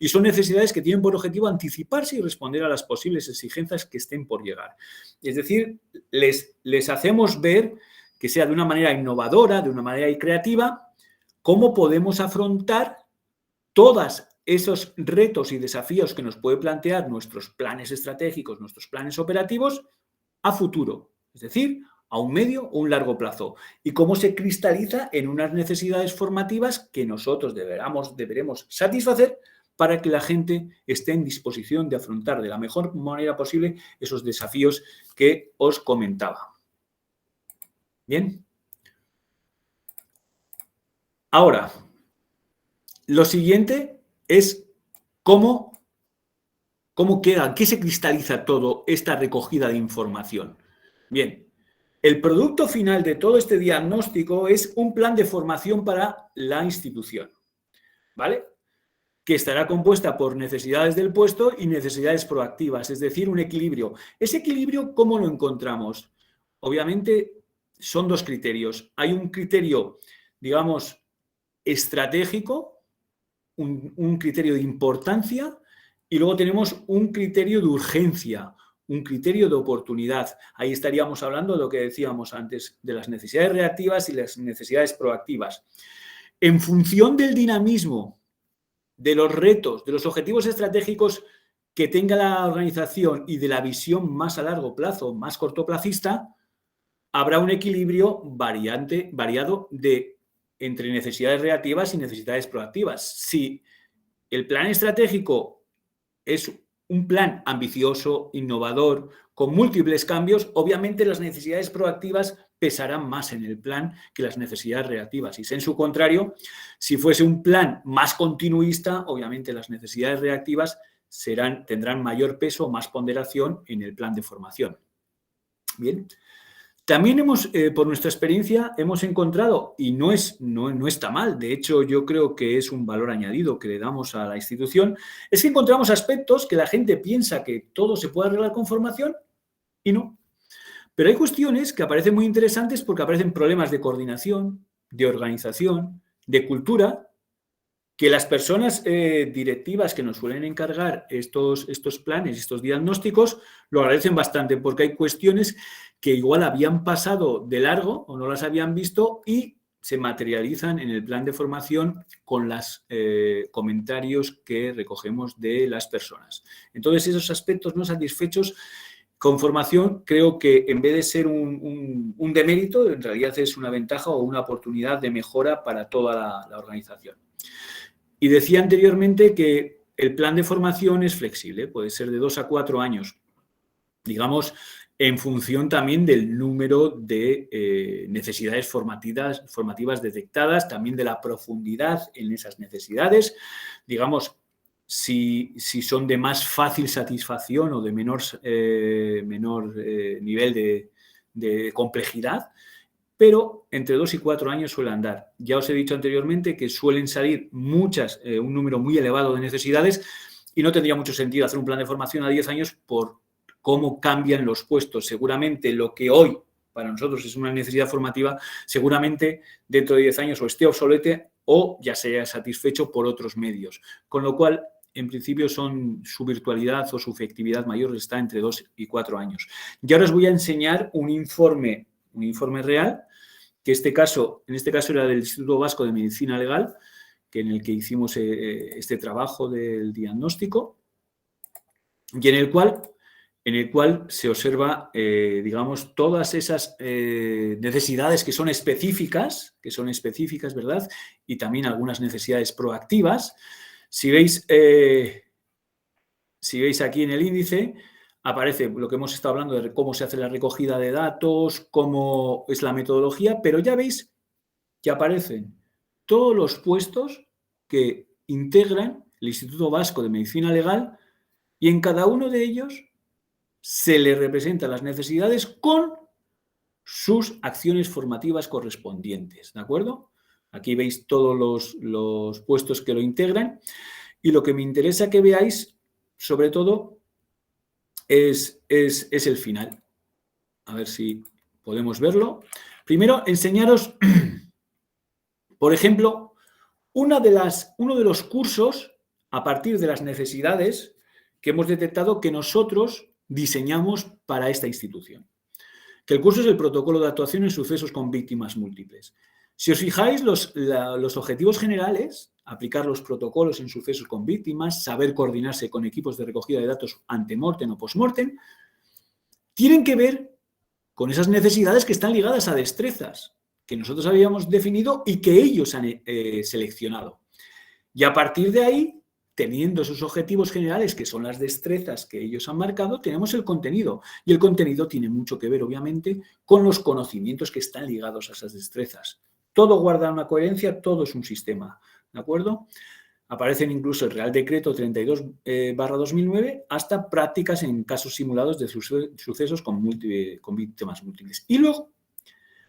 y son necesidades que tienen por objetivo anticiparse y responder a las posibles exigencias que estén por llegar. Es decir, les hacemos ver que sea de una manera innovadora, de una manera creativa, cómo podemos afrontar todas esos retos y desafíos que nos puede plantear nuestros planes estratégicos, nuestros planes operativos a futuro, es decir, a un medio o un largo plazo, y cómo se cristaliza en unas necesidades formativas que nosotros deberemos satisfacer para que la gente esté en disposición de afrontar de la mejor manera posible esos desafíos que os comentaba. Bien. Ahora, lo siguiente es cómo queda, qué se cristaliza todo esta recogida de información. Bien, el producto final de todo este diagnóstico es un plan de formación para la institución, ¿vale? Que estará compuesta por necesidades del puesto y necesidades proactivas, es decir, un equilibrio. ¿Ese equilibrio cómo lo encontramos? Obviamente son 2 criterios. Hay un criterio, digamos, estratégico, un criterio de importancia, y luego tenemos un criterio de urgencia, un criterio de oportunidad. Ahí estaríamos hablando de lo que decíamos antes, de las necesidades reactivas y las necesidades proactivas. En función del dinamismo, de los retos, de los objetivos estratégicos que tenga la organización y de la visión más a largo plazo, más cortoplacista, habrá un equilibrio variado entre necesidades reactivas y necesidades proactivas. Si el plan estratégico es un plan ambicioso, innovador, con múltiples cambios, obviamente las necesidades proactivas pesarán más en el plan que las necesidades reactivas. Y en su contrario, si fuese un plan más continuista, obviamente las necesidades reactivas tendrán mayor peso, más ponderación en el plan de formación. Bien. También por nuestra experiencia, hemos encontrado, y no está mal, de hecho yo creo que es un valor añadido que le damos a la institución, es que encontramos aspectos que la gente piensa que todo se puede arreglar con formación y no. Pero hay cuestiones que aparecen muy interesantes porque aparecen problemas de coordinación, de organización, de cultura, que las personas directivas que nos suelen encargar estos planes, estos diagnósticos, lo agradecen bastante porque hay cuestiones que igual habían pasado de largo o no las habían visto y se materializan en el plan de formación con los comentarios que recogemos de las personas. Entonces, esos aspectos no satisfechos con formación creo que en vez de ser un demérito, en realidad es una ventaja o una oportunidad de mejora para toda la organización. Y decía anteriormente que el plan de formación es flexible, puede ser de 2 a 4 años, digamos, en función también del número de necesidades formativas detectadas, también de la profundidad en esas necesidades, digamos, si son de más fácil satisfacción o de menor nivel de complejidad, pero entre 2 y 4 años suele andar. Ya os he dicho anteriormente que suelen salir un número muy elevado de necesidades y no tendría mucho sentido hacer un plan de formación a 10 años por cómo cambian los puestos. Seguramente lo que hoy para nosotros es una necesidad formativa, seguramente dentro de 10 años o esté obsoleto o ya sea satisfecho por otros medios. Con lo cual, en principio, su virtualidad o su efectividad mayor está entre 2 y 4 años. Y ahora os voy a enseñar un informe real, que en este caso era del Instituto Vasco de Medicina Legal, en el que hicimos este trabajo del diagnóstico y en el cual se observa, digamos, todas esas necesidades que son específicas, ¿verdad? Y también algunas necesidades proactivas. Si veis aquí en el índice, aparece lo que hemos estado hablando de cómo se hace la recogida de datos, cómo es la metodología, pero ya veis que aparecen todos los puestos que integran el Instituto Vasco de Medicina Legal y en cada uno de ellos se le representan las necesidades con sus acciones formativas correspondientes, ¿de acuerdo? Aquí veis todos los puestos que lo integran y lo que me interesa que veáis, sobre todo, es el final. A ver si podemos verlo. Primero, enseñaros, por ejemplo, uno de los cursos a partir de las necesidades que hemos detectado que nosotros diseñamos para esta institución. Que el curso es el protocolo de actuación en sucesos con víctimas múltiples. Si os fijáis, los objetivos generales, aplicar los protocolos en sucesos con víctimas, saber coordinarse con equipos de recogida de datos ante-mortem o post-mortem, tienen que ver con esas necesidades que están ligadas a destrezas que nosotros habíamos definido y que ellos han seleccionado. Y a partir de ahí, teniendo esos objetivos generales, que son las destrezas que ellos han marcado, tenemos el contenido. Y el contenido tiene mucho que ver, obviamente, con los conocimientos que están ligados a esas destrezas. Todo guarda una coherencia, todo es un sistema, ¿de acuerdo? Aparecen incluso el Real Decreto 32/2009 hasta prácticas en casos simulados de sucesos con víctimas múltiples. Y luego,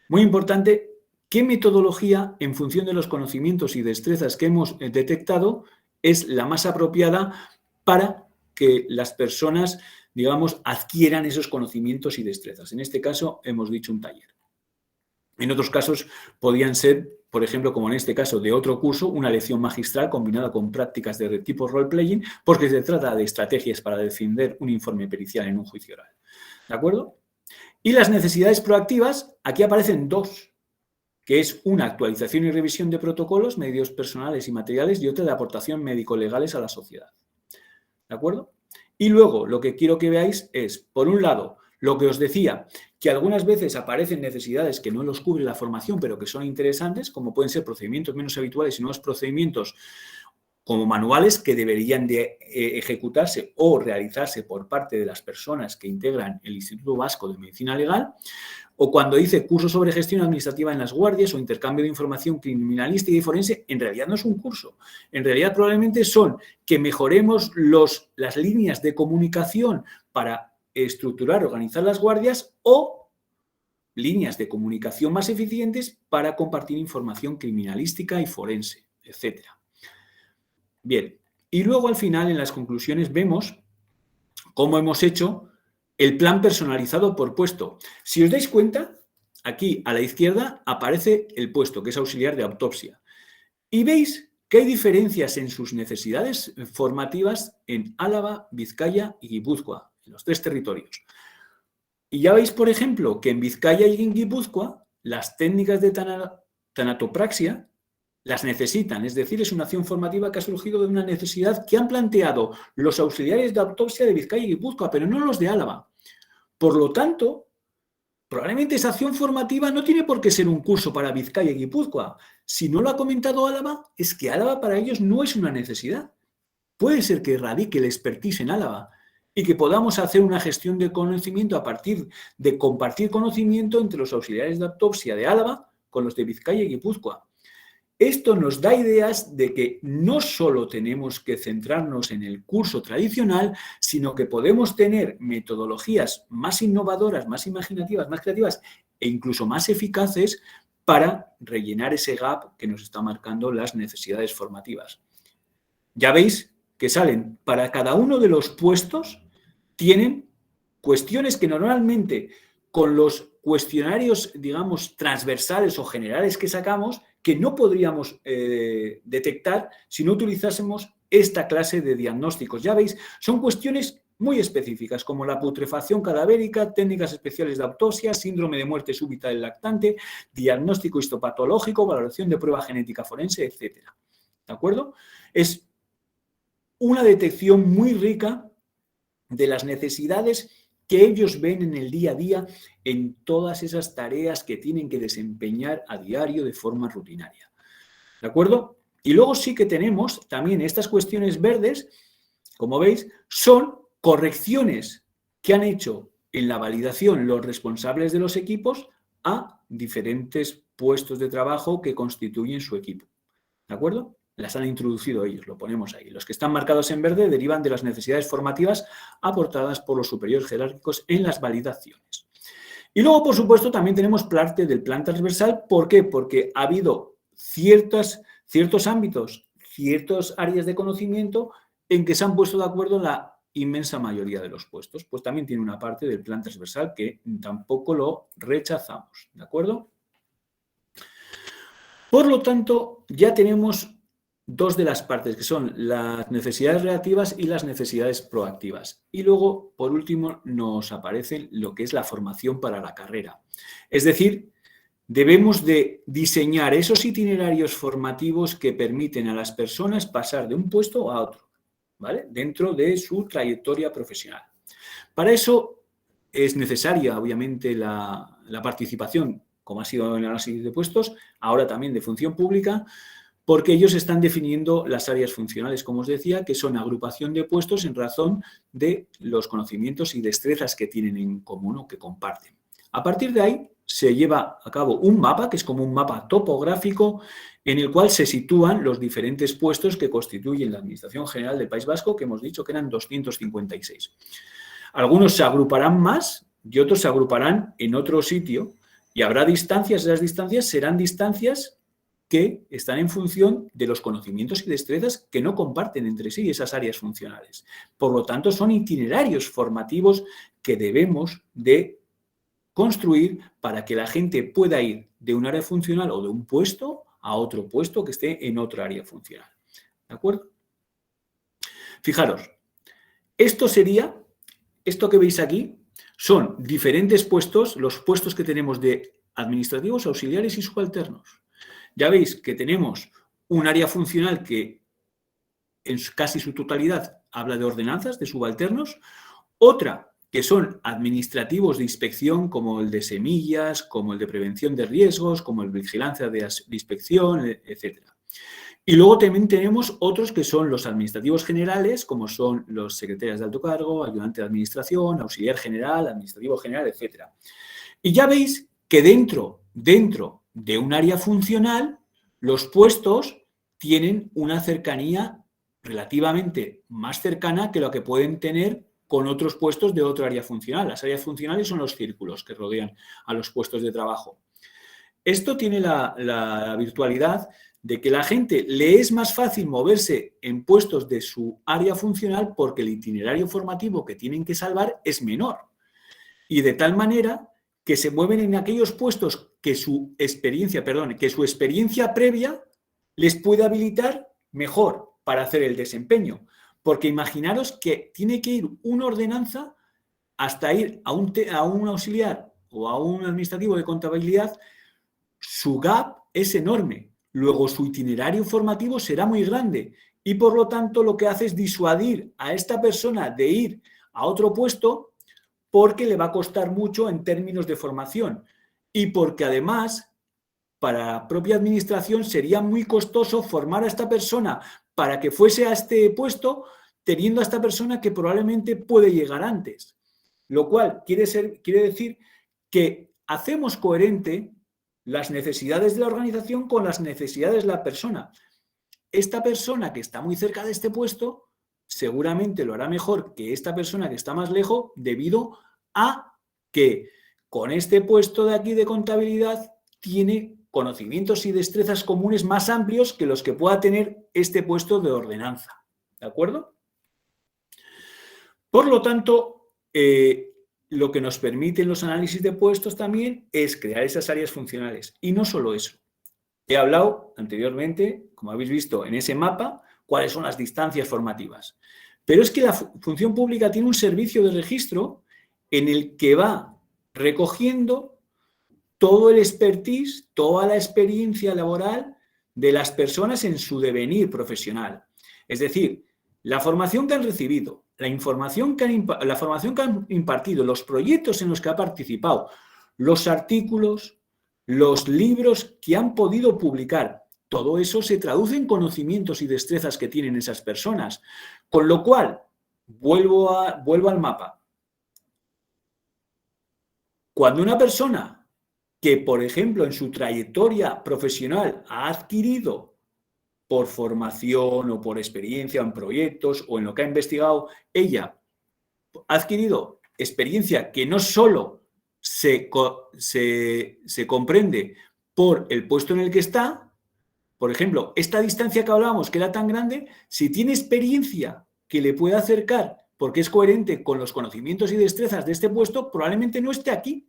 muy importante, ¿qué metodología, en función de los conocimientos y destrezas que hemos detectado, es la más apropiada para que las personas, digamos, adquieran esos conocimientos y destrezas? En este caso, hemos dicho un taller. En otros casos, podían ser, por ejemplo, como en este caso de otro curso, una lección magistral combinada con prácticas de tipo role-playing, porque se trata de estrategias para defender un informe pericial en un juicio oral. ¿De acuerdo? Y las necesidades proactivas, aquí aparecen dos, que es una actualización y revisión de protocolos, medios personales y materiales, y otra de aportación médico-legales a la sociedad. ¿De acuerdo? Y luego, lo que quiero que veáis es, por un lado, lo que os decía, que algunas veces aparecen necesidades que no los cubre la formación, pero que son interesantes, como pueden ser procedimientos menos habituales y nuevos procedimientos como manuales que deberían de ejecutarse o realizarse por parte de las personas que integran el Instituto Vasco de Medicina Legal, o cuando dice curso sobre gestión administrativa en las guardias o intercambio de información criminalística y forense, en realidad no es un curso. En realidad probablemente son que mejoremos las líneas de comunicación para estructurar, organizar las guardias o líneas de comunicación más eficientes para compartir información criminalística y forense, etc. Bien, y luego al final en las conclusiones vemos cómo hemos hecho el plan personalizado por puesto. Si os dais cuenta, aquí a la izquierda aparece el puesto, que es auxiliar de autopsia. Y veis que hay diferencias en sus necesidades formativas en Álava, Vizcaya y Guipúzcoa, en los tres territorios. Y ya veis, por ejemplo, que en Vizcaya y en Guipúzcoa las técnicas de tanatopraxia las necesitan, es decir, es una acción formativa que ha surgido de una necesidad que han planteado los auxiliares de autopsia de Vizcaya y Guipúzcoa, pero no los de Álava. Por lo tanto, probablemente esa acción formativa no tiene por qué ser un curso para Vizcaya y Guipúzcoa. Si no lo ha comentado Álava, es que Álava para ellos no es una necesidad. Puede ser que radique el expertise en Álava y que podamos hacer una gestión de conocimiento a partir de compartir conocimiento entre los auxiliares de autopsia de Álava con los de Vizcaya y Guipúzcoa. Esto nos da ideas de que no solo tenemos que centrarnos en el curso tradicional, sino que podemos tener metodologías más innovadoras, más imaginativas, más creativas e incluso más eficaces para rellenar ese gap que nos está marcando las necesidades formativas. Ya veis que salen para cada uno de los puestos, tienen cuestiones que normalmente con los cuestionarios, digamos, transversales o generales que sacamos, que no podríamos detectar si no utilizásemos esta clase de diagnósticos. Ya veis, son cuestiones muy específicas, como la putrefacción cadavérica, técnicas especiales de autopsia, síndrome de muerte súbita del lactante, diagnóstico histopatológico, valoración de prueba genética forense, etc. ¿De acuerdo? Es una detección muy rica de las necesidades que ellos ven en el día a día en todas esas tareas que tienen que desempeñar a diario de forma rutinaria. ¿De acuerdo? Y luego sí que tenemos también estas cuestiones verdes, como veis, son correcciones que han hecho en la validación los responsables de los equipos a diferentes puestos de trabajo que constituyen su equipo. ¿De acuerdo? Las han introducido ellos, lo ponemos ahí. Los que están marcados en verde derivan de las necesidades formativas aportadas por los superiores jerárquicos en las validaciones. Y luego, por supuesto, también tenemos parte del plan transversal. ¿Por qué? Porque ha habido ciertos ámbitos, ciertas áreas de conocimiento en que se han puesto de acuerdo la inmensa mayoría de los puestos. Pues también tiene una parte del plan transversal que tampoco lo rechazamos. ¿De acuerdo? Por lo tanto, ya tenemos dos de las partes, que son las necesidades reactivas y las necesidades proactivas. Y luego, por último, nos aparece lo que es la formación para la carrera. Es decir, debemos de diseñar esos itinerarios formativos que permiten a las personas pasar de un puesto a otro, ¿vale? Dentro de su trayectoria profesional. Para eso es necesaria, obviamente, la participación, como ha sido en el análisis de puestos, ahora también de función pública, porque ellos están definiendo las áreas funcionales, como os decía, que son agrupación de puestos en razón de los conocimientos y destrezas que tienen en común o que comparten. A partir de ahí se lleva a cabo un mapa, que es como un mapa topográfico, en el cual se sitúan los diferentes puestos que constituyen la Administración General del País Vasco, que hemos dicho que eran 256. Algunos se agruparán más y otros se agruparán en otro sitio y habrá distancias, esas distancias serán distancias que están en función de los conocimientos y destrezas que no comparten entre sí esas áreas funcionales. Por lo tanto, son itinerarios formativos que debemos de construir para que la gente pueda ir de un área funcional o de un puesto a otro puesto que esté en otra área funcional. ¿De acuerdo? Fijaros, esto que veis aquí, son diferentes puestos, los puestos que tenemos de administrativos, auxiliares y subalternos. Ya veis que tenemos un área funcional que en casi su totalidad habla de ordenanzas, de subalternos, otra que son administrativos de inspección como el de semillas, como el de prevención de riesgos, como el de vigilancia de inspección, etc. Y luego también tenemos otros que son los administrativos generales, como son los secretarios de alto cargo, ayudante de administración, auxiliar general, administrativo general, etc. Y ya veis que dentro de un área funcional, los puestos tienen una cercanía relativamente más cercana que lo que pueden tener con otros puestos de otra área funcional. Las áreas funcionales son los círculos que rodean a los puestos de trabajo. Esto tiene la virtualidad de que la gente le es más fácil moverse en puestos de su área funcional porque el itinerario formativo que tienen que salvar es menor. Y de tal manera que se mueven en aquellos puestos que su experiencia previa les puede habilitar mejor para hacer el desempeño. Porque imaginaros que tiene que ir una ordenanza hasta ir a un auxiliar o a un administrativo de contabilidad, su gap es enorme. Luego su itinerario formativo será muy grande y por lo tanto lo que hace es disuadir a esta persona de ir a otro puesto porque le va a costar mucho en términos de formación y porque además para la propia administración sería muy costoso formar a esta persona para que fuese a este puesto teniendo a esta persona que probablemente puede llegar antes. Lo cual quiere decir que hacemos coherente las necesidades de la organización con las necesidades de la persona. Esta persona que está muy cerca de este puesto seguramente lo hará mejor que esta persona que está más lejos debido a que con este puesto de aquí de contabilidad tiene conocimientos y destrezas comunes más amplios que los que pueda tener este puesto de ordenanza. ¿De acuerdo? Por lo tanto, lo que nos permiten los análisis de puestos también es crear esas áreas funcionales. Y no solo eso. He hablado anteriormente, como habéis visto en ese mapa, cuáles son las distancias formativas. Pero es que la función pública tiene un servicio de registro en el que va recogiendo todo el expertise, toda la experiencia laboral de las personas en su devenir profesional. Es decir, la formación que han recibido, la formación que han impartido, los proyectos en los que ha participado, los artículos, los libros que han podido publicar, todo eso se traduce en conocimientos y destrezas que tienen esas personas. Con lo cual, vuelvo al mapa. Cuando una persona que, por ejemplo, en su trayectoria profesional ha adquirido por formación o por experiencia en proyectos o en lo que ha investigado, ella ha adquirido experiencia que no solo se comprende por el puesto en el que está. Por ejemplo, esta distancia que hablábamos, que era tan grande, si tiene experiencia que le pueda acercar porque es coherente con los conocimientos y destrezas de este puesto, probablemente no esté aquí.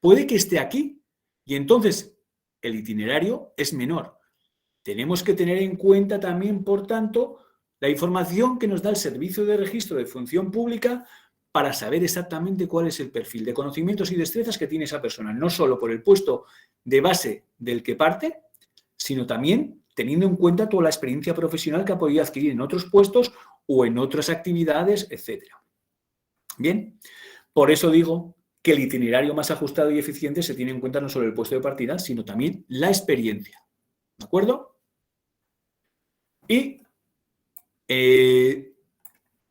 Puede que esté aquí. Y entonces el itinerario es menor. Tenemos que tener en cuenta también, por tanto, la información que nos da el Servicio de Registro de Función Pública para saber exactamente cuál es el perfil de conocimientos y destrezas que tiene esa persona, no solo por el puesto de base del que parte, sino también teniendo en cuenta toda la experiencia profesional que ha podido adquirir en otros puestos o en otras actividades, etc. Bien, por eso digo que el itinerario más ajustado y eficiente se tiene en cuenta no solo el puesto de partida, sino también la experiencia. ¿De acuerdo? Y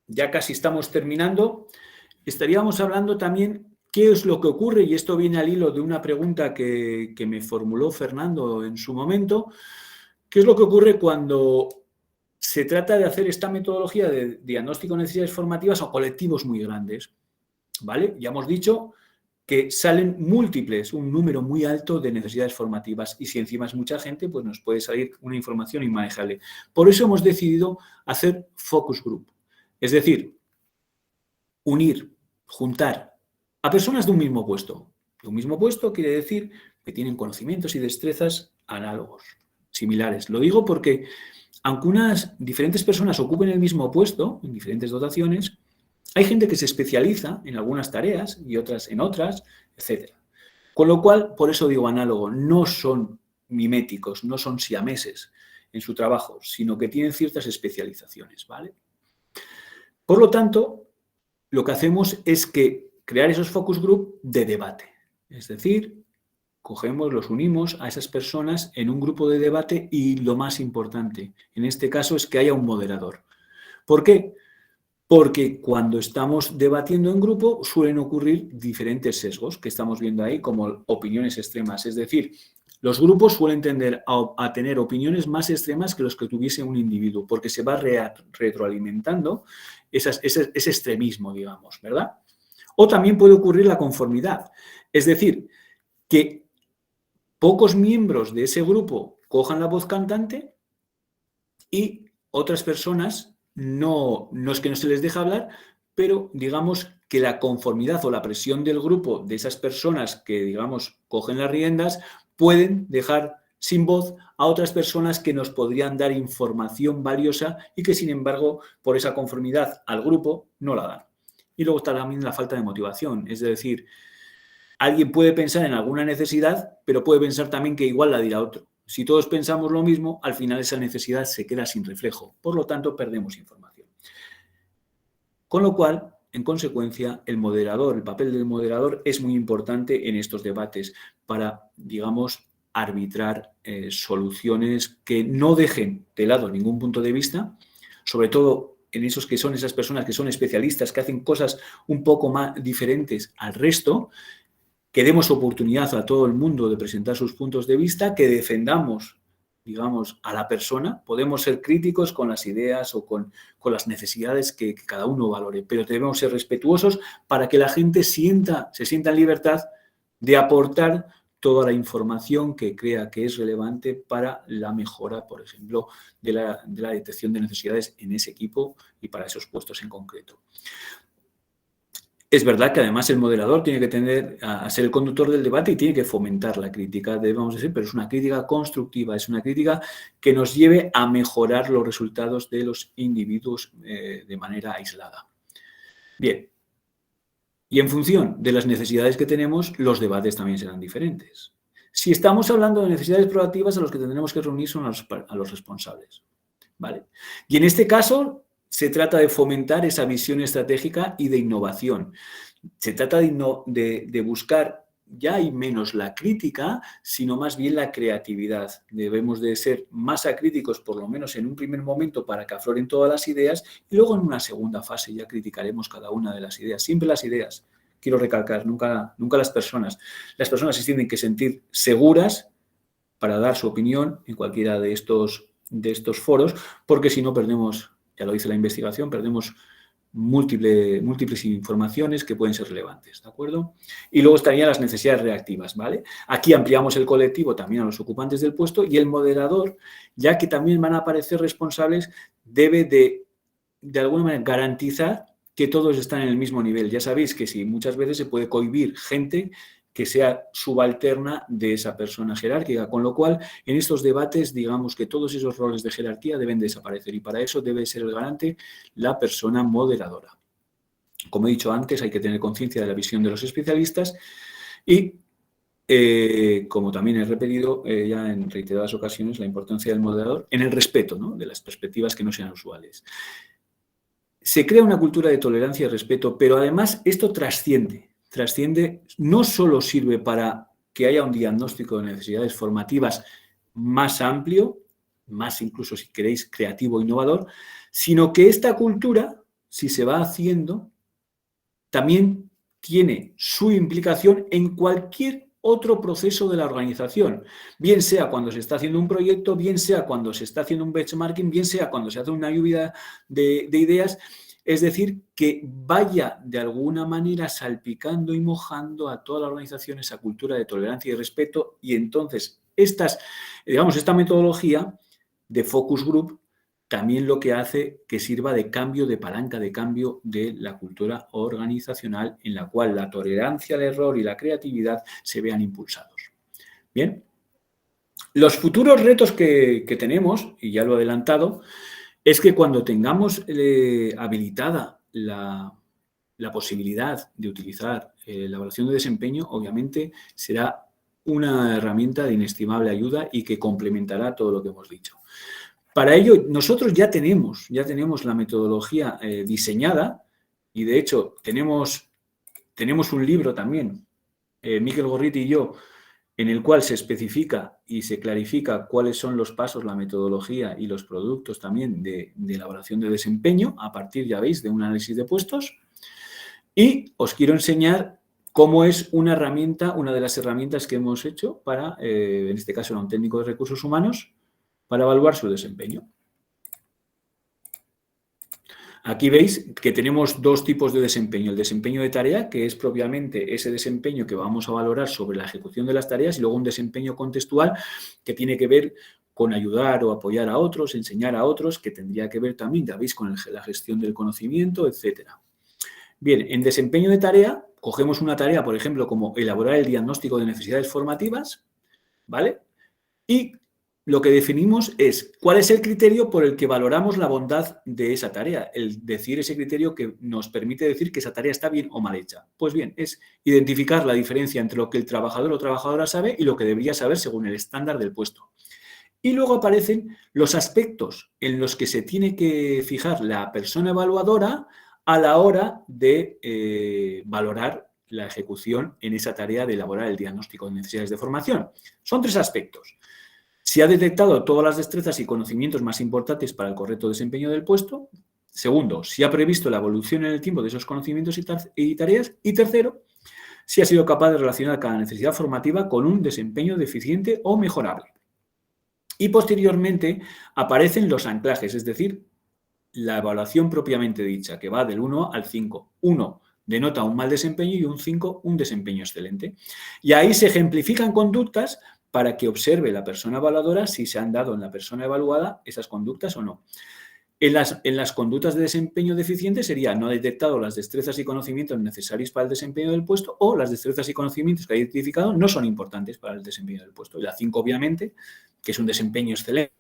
ya casi estamos terminando. Estaríamos hablando también qué es lo que ocurre, y esto viene al hilo de una pregunta que me formuló Fernando en su momento, qué es lo que ocurre cuando se trata de hacer esta metodología de diagnóstico de necesidades formativas a colectivos muy grandes, ¿vale? Ya hemos dicho que salen múltiples, un número muy alto de necesidades formativas, y si encima es mucha gente, pues nos puede salir una información inmanejable. Por eso hemos decidido hacer focus group, es decir, unir, juntar a personas de un mismo puesto. De un mismo puesto quiere decir que tienen conocimientos y destrezas análogos, similares. Lo digo porque, aunque unas diferentes personas ocupen el mismo puesto, en diferentes dotaciones, hay gente que se especializa en algunas tareas y otras en otras, etc. Con lo cual, por eso digo análogo, no son miméticos, no son siameses en su trabajo, sino que tienen ciertas especializaciones, ¿vale? Por lo tanto, lo que hacemos es que crear esos focus group de debate. Es decir, cogemos, los unimos a esas personas en un grupo de debate y lo más importante, en este caso, es que haya un moderador. ¿Por qué? Porque cuando estamos debatiendo en grupo suelen ocurrir diferentes sesgos que estamos viendo ahí como opiniones extremas. Es decir, los grupos suelen tender a tener opiniones más extremas que los que tuviese un individuo, porque se va retroalimentando ese extremismo, digamos, ¿verdad? O también puede ocurrir la conformidad. Es decir, que pocos miembros de ese grupo cojan la voz cantante y otras personas no es que no se les deje hablar, pero digamos que la conformidad o la presión del grupo, de esas personas que, digamos, cogen las riendas, pueden dejar sin voz a otras personas que nos podrían dar información valiosa y que, sin embargo, por esa conformidad al grupo, no la dan. Y luego está también la falta de motivación, es decir, alguien puede pensar en alguna necesidad, pero puede pensar también que igual la dirá otro. Si todos pensamos lo mismo, al final esa necesidad se queda sin reflejo. Por lo tanto, perdemos información. Con lo cual, en consecuencia, el papel del moderador es muy importante en estos debates para, digamos, arbitrar soluciones que no dejen de lado ningún punto de vista, sobre todo en esos que son esas personas que son especialistas, que hacen cosas un poco más diferentes al resto, que demos oportunidad a todo el mundo de presentar sus puntos de vista, que defendamos, digamos, a la persona. Podemos ser críticos con las ideas o con las necesidades que cada uno valore, pero debemos ser respetuosos para que la gente se sienta en libertad de aportar toda la información que crea que es relevante para la mejora, por ejemplo, de la detección de necesidades en ese equipo y para esos puestos en concreto. Es verdad que además el moderador tiene que tender a ser el conductor del debate y tiene que fomentar la crítica, debemos decir, pero es una crítica constructiva, es una crítica que nos lleve a mejorar los resultados de los individuos de manera aislada. Bien, y en función de las necesidades que tenemos, los debates también serán diferentes. Si estamos hablando de necesidades proactivas, a los que tendremos que reunir son a los responsables, ¿vale? Y en este caso se trata de fomentar esa visión estratégica y de innovación. Se trata de buscar ya y menos la crítica, sino más bien la creatividad. Debemos de ser más acríticos, por lo menos en un primer momento, para que afloren todas las ideas y luego en una segunda fase ya criticaremos cada una de las ideas. Siempre las ideas quiero recalcar, nunca las personas. Las personas se tienen que sentir seguras para dar su opinión en cualquiera de estos foros, porque si no perdemos, ya lo dice la investigación, perdemos múltiples informaciones que pueden ser relevantes, ¿de acuerdo? Y luego estarían las necesidades reactivas, ¿vale? Aquí ampliamos el colectivo también a los ocupantes del puesto y el moderador, ya que también van a aparecer responsables, debe de alguna manera garantizar que todos están en el mismo nivel. Ya sabéis que sí, muchas veces se puede cohibir gente que sea subalterna de esa persona jerárquica, con lo cual en estos debates digamos que todos esos roles de jerarquía deben desaparecer y para eso debe ser el garante la persona moderadora. Como he dicho antes, hay que tener conciencia de la visión de los especialistas y, como también he repetido ya en reiteradas ocasiones, la importancia del moderador en el respeto, ¿no?, de las perspectivas que no sean usuales. Se crea una cultura de tolerancia y respeto, pero además esto trasciende, no solo sirve para que haya un diagnóstico de necesidades formativas más amplio, más incluso si queréis creativo, innovador, sino que esta cultura, si se va haciendo, también tiene su implicación en cualquier otro proceso de la organización, bien sea cuando se está haciendo un proyecto, bien sea cuando se está haciendo un benchmarking, bien sea cuando se hace una lluvia de ideas. Es decir, que vaya de alguna manera salpicando y mojando a toda la organización esa cultura de tolerancia y respeto y entonces esta metodología de focus group también lo que hace que sirva de cambio, de palanca de cambio de la cultura organizacional en la cual la tolerancia al error y la creatividad se vean impulsados. Bien, los futuros retos que tenemos, y ya lo he adelantado, es que cuando tengamos habilitada la posibilidad de utilizar la evaluación de desempeño, obviamente será una herramienta de inestimable ayuda y que complementará todo lo que hemos dicho. Para ello, nosotros ya tenemos la metodología diseñada y, de hecho, tenemos un libro también, Miquel Gorriti y yo, en el cual se especifica y se clarifica cuáles son los pasos, la metodología y los productos también de elaboración de desempeño a partir, ya veis, de un análisis de puestos. Y os quiero enseñar cómo es una de las herramientas que hemos hecho para, en este caso era un técnico de recursos humanos, para evaluar su desempeño. Aquí veis que tenemos dos tipos de desempeño. El desempeño de tarea, que es propiamente ese desempeño que vamos a valorar sobre la ejecución de las tareas, y luego un desempeño contextual que tiene que ver con ayudar o apoyar a otros, enseñar a otros, que tendría que ver también, ya veis, con la gestión del conocimiento, etc. Bien, en desempeño de tarea, cogemos una tarea, por ejemplo, como elaborar el diagnóstico de necesidades formativas, ¿vale? Y lo que definimos es cuál es el criterio por el que valoramos la bondad de esa tarea, ese criterio que nos permite decir que esa tarea está bien o mal hecha. Pues bien, es identificar la diferencia entre lo que el trabajador o trabajadora sabe y lo que debería saber según el estándar del puesto. Y luego aparecen los aspectos en los que se tiene que fijar la persona evaluadora a la hora de valorar la ejecución en esa tarea de elaborar el diagnóstico de necesidades de formación. Son 3 aspectos. Si ha detectado todas las destrezas y conocimientos más importantes para el correcto desempeño del puesto. Segundo, si ha previsto la evolución en el tiempo de esos conocimientos y tareas. Y tercero, si ha sido capaz de relacionar cada necesidad formativa con un desempeño deficiente o mejorable. Y posteriormente aparecen los anclajes, es decir, la evaluación propiamente dicha, que va del 1 al 5. 1 denota un mal desempeño y un 5 un desempeño excelente. Y ahí se ejemplifican conductas para que observe la persona evaluadora si se han dado en la persona evaluada esas conductas o no. En las conductas de desempeño deficiente sería no ha detectado las destrezas y conocimientos necesarios para el desempeño del puesto o las destrezas y conocimientos que ha identificado no son importantes para el desempeño del puesto. Y la 5, obviamente, que es un desempeño excelente,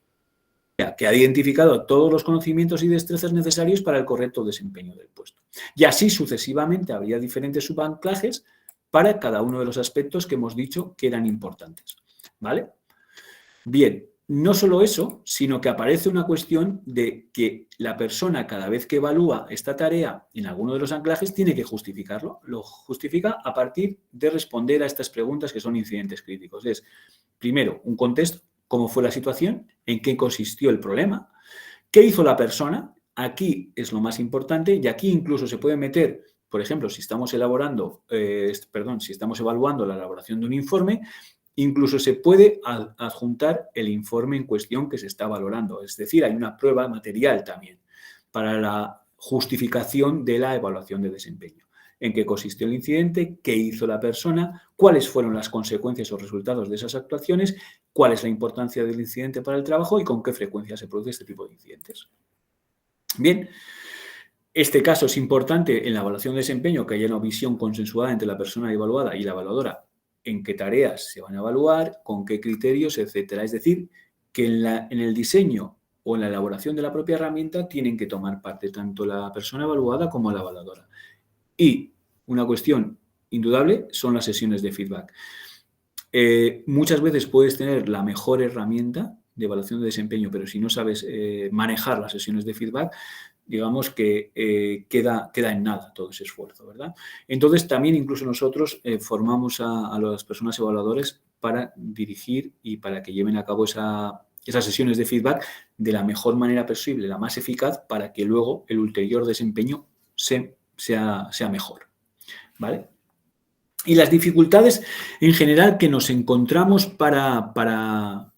que ha identificado todos los conocimientos y destrezas necesarios para el correcto desempeño del puesto. Y así sucesivamente habría diferentes subanclajes para cada uno de los aspectos que hemos dicho que eran importantes. ¿Vale? Bien, no solo eso, sino que aparece una cuestión de que la persona cada vez que evalúa esta tarea en alguno de los anclajes tiene que justificarlo. Lo justifica a partir de responder a estas preguntas que son incidentes críticos. Es, primero, un contexto, cómo fue la situación, en qué consistió el problema, qué hizo la persona. Aquí es lo más importante y aquí incluso se puede meter por ejemplo, si estamos si estamos evaluando la elaboración de un informe, incluso se puede adjuntar el informe en cuestión que se está valorando. Es decir, hay una prueba material también para la justificación de la evaluación de desempeño. En qué consistió el incidente, qué hizo la persona, cuáles fueron las consecuencias o resultados de esas actuaciones, cuál es la importancia del incidente para el trabajo y con qué frecuencia se produce este tipo de incidentes. Bien, este caso es importante en la evaluación de desempeño, que haya una visión consensuada entre la persona evaluada y la evaluadora en qué tareas se van a evaluar, con qué criterios, etcétera. Es decir, que en el diseño o en la elaboración de la propia herramienta tienen que tomar parte tanto la persona evaluada como la evaluadora. Y una cuestión indudable son las sesiones de feedback. Muchas veces puedes tener la mejor herramienta de evaluación de desempeño, pero si no sabes manejar las sesiones de feedback, digamos que queda en nada todo ese esfuerzo, ¿verdad? Entonces, también incluso nosotros formamos a las personas evaluadoras para dirigir y para que lleven a cabo esas sesiones de feedback de la mejor manera posible, la más eficaz, para que luego el ulterior desempeño sea mejor, ¿vale? Y las dificultades en general que nos encontramos para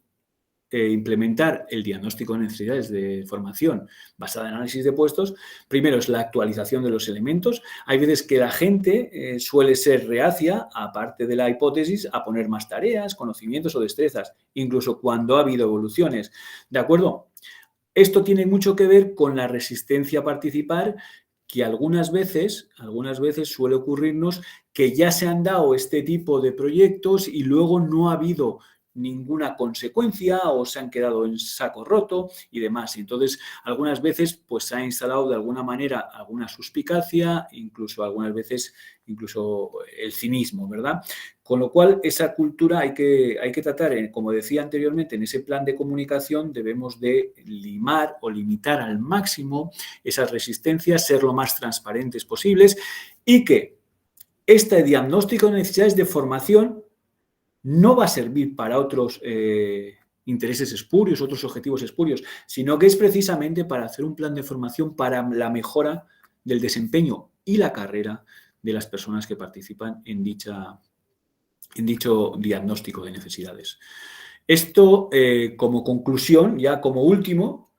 implementar el diagnóstico de necesidades de formación basada en análisis de puestos, primero es la actualización de los elementos. Hay veces que la gente suele ser reacia, aparte de la hipótesis, a poner más tareas, conocimientos o destrezas, incluso cuando ha habido evoluciones. ¿De acuerdo? Esto tiene mucho que ver con la resistencia a participar, que algunas veces suele ocurrirnos que ya se han dado este tipo de proyectos y luego no ha habido ninguna consecuencia o se han quedado en saco roto y demás. Entonces, algunas veces pues se ha instalado de alguna manera alguna suspicacia, incluso algunas veces el cinismo, ¿verdad? Con lo cual, esa cultura hay que tratar, como decía anteriormente, en ese plan de comunicación debemos de limar o limitar al máximo esas resistencias, ser lo más transparentes posibles y que este diagnóstico de necesidades de formación no va a servir para otros intereses espurios, otros objetivos espurios, sino que es precisamente para hacer un plan de formación para la mejora del desempeño y la carrera de las personas que participan en dicho diagnóstico de necesidades. Esto, como conclusión, ya como último,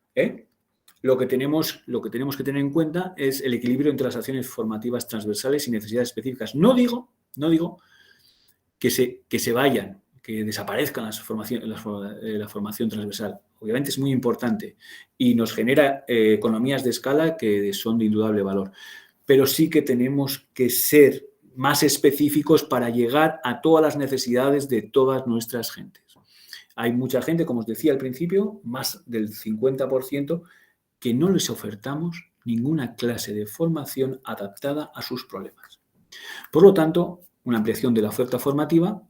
lo que tenemos que tener en cuenta es el equilibrio entre las acciones formativas transversales y necesidades específicas. No digo que se vayan, que desaparezcan la formación transversal. Obviamente es muy importante y nos genera economías de escala que son de indudable valor. Pero sí que tenemos que ser más específicos para llegar a todas las necesidades de todas nuestras gentes. Hay mucha gente, como os decía al principio, más del 50%, que no les ofertamos ninguna clase de formación adaptada a sus problemas. Por lo tanto, una ampliación de la oferta formativa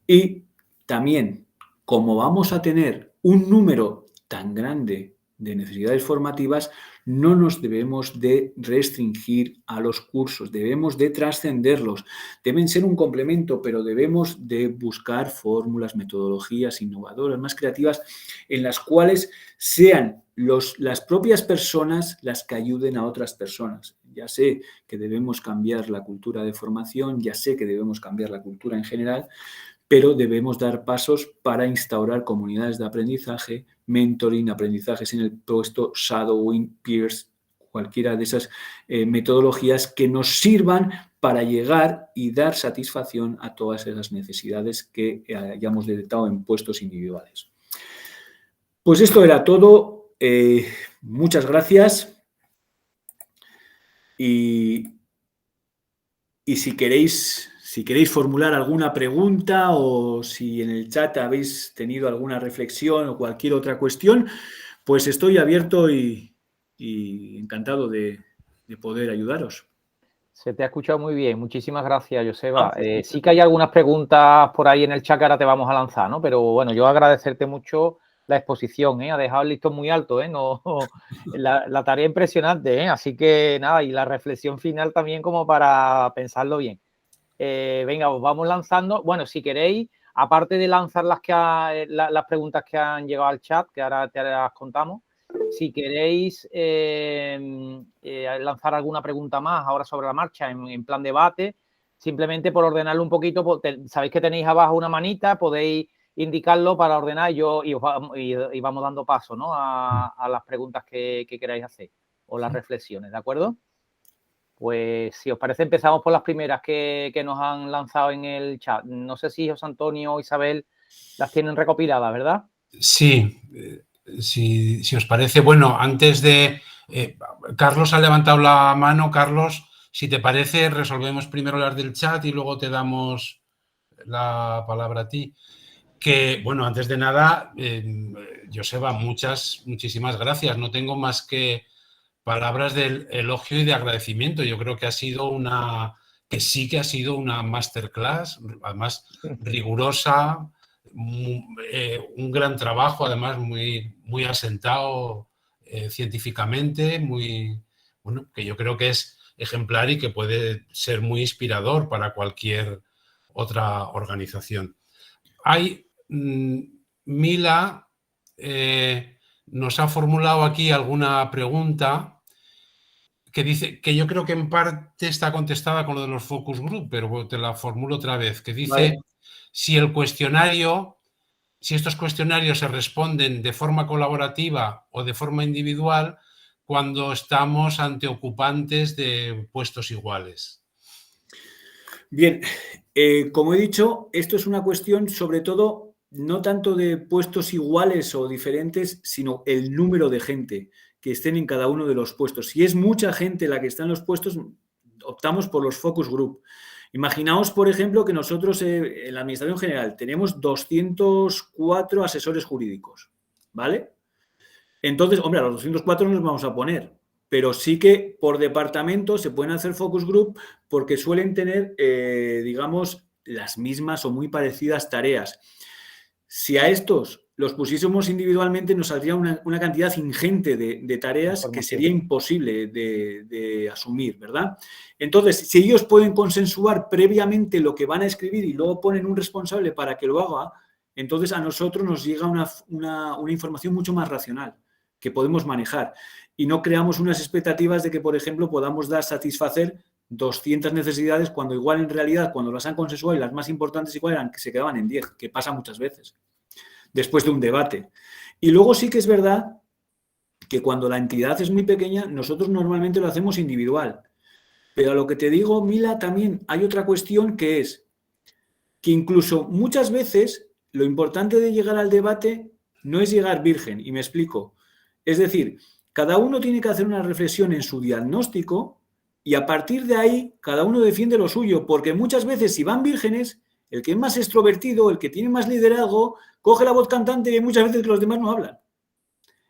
y también, como vamos a tener un número tan grande de necesidades formativas, no nos debemos de restringir a los cursos, debemos de trascenderlos. Deben ser un complemento, pero debemos de buscar fórmulas, metodologías innovadoras, más creativas, en las cuales sean las propias personas las que ayuden a otras personas. Ya sé que debemos cambiar la cultura de formación, ya sé que debemos cambiar la cultura en general, pero debemos dar pasos para instaurar comunidades de aprendizaje, mentoring, aprendizajes en el puesto, shadowing, peers, cualquiera de esas metodologías que nos sirvan para llegar y dar satisfacción a todas esas necesidades que hayamos detectado en puestos individuales. Pues esto era todo. Muchas gracias. Y si queréis formular alguna pregunta o si en el chat habéis tenido alguna reflexión o cualquier otra cuestión, pues estoy abierto y encantado de poder ayudaros.
Se te ha escuchado muy bien. Muchísimas gracias, Joseba. Sí que hay algunas preguntas por ahí en el chat que ahora te vamos a lanzar, ¿no? Pero bueno, yo agradecerte mucho la exposición, ¿eh? Ha dejado el listón muy alto, ¿eh? No, la tarea impresionante, ¿eh? Así que nada, y la reflexión final también como para pensarlo bien. Venga, os vamos lanzando. Bueno, si queréis, aparte de lanzar las preguntas que han llegado al chat, que ahora te las contamos, Si queréis lanzar alguna pregunta más ahora sobre la marcha en plan debate, simplemente por ordenarlo un poquito, sabéis que tenéis abajo una manita, podéis indicarlo para ordenar y vamos dando paso, ¿no? a las preguntas que queráis hacer o las reflexiones, ¿de acuerdo? Pues si os parece empezamos por las primeras que nos han lanzado en el chat. No sé si José Antonio o Isabel las tienen recopiladas, ¿verdad?
Sí, si os parece. Bueno, antes de... Carlos ha levantado la mano. Carlos, si te parece, resolvemos primero las del chat y luego te damos la palabra a ti. Que, bueno, antes de nada, Joseba, muchísimas gracias. No tengo más que palabras de elogio y de agradecimiento. Yo creo que sí que ha sido una masterclass, además rigurosa, un gran trabajo, además muy asentado científicamente, bueno, que yo creo que es ejemplar y que puede ser muy inspirador para cualquier otra organización. Mila nos ha formulado aquí alguna pregunta que dice, que yo creo que en parte está contestada con lo de los focus group, pero te la formulo otra vez, que dice, vale, si estos cuestionarios se responden de forma colaborativa o de forma individual cuando estamos ante ocupantes de puestos iguales.
Bien, como he dicho, esto es una cuestión sobre todo no tanto de puestos iguales o diferentes, sino el número de gente que estén en cada uno de los puestos. Si es mucha gente la que está en los puestos, optamos por los focus group. Imaginaos, por ejemplo, que nosotros en la Administración General tenemos 204 asesores jurídicos, ¿vale? Entonces, hombre, a los 204 no nos vamos a poner, pero sí que por departamento se pueden hacer focus group porque suelen tener, digamos, las mismas o muy parecidas tareas. Si a estos los pusiésemos individualmente, nos saldría una cantidad ingente de tareas que sería imposible de asumir, ¿verdad? Entonces, si ellos pueden consensuar previamente lo que van a escribir y luego ponen un responsable para que lo haga, entonces a nosotros nos llega una información mucho más racional que podemos manejar y no creamos unas expectativas de que, por ejemplo, podamos satisfacer 200 necesidades cuando igual en realidad, cuando las han consensuado y las más importantes igual eran que se quedaban en 10, que pasa muchas veces, después de un debate. Y luego sí que es verdad que cuando la entidad es muy pequeña, nosotros normalmente lo hacemos individual. Pero a lo que te digo, Mila, también hay otra cuestión que es que incluso muchas veces lo importante de llegar al debate no es llegar virgen, y me explico. Es decir, cada uno tiene que hacer una reflexión en su diagnóstico y a partir de ahí cada uno defiende lo suyo, porque muchas veces si van vírgenes, el que es más extrovertido, el que tiene más liderazgo, coge la voz cantante y hay muchas veces que los demás no hablan.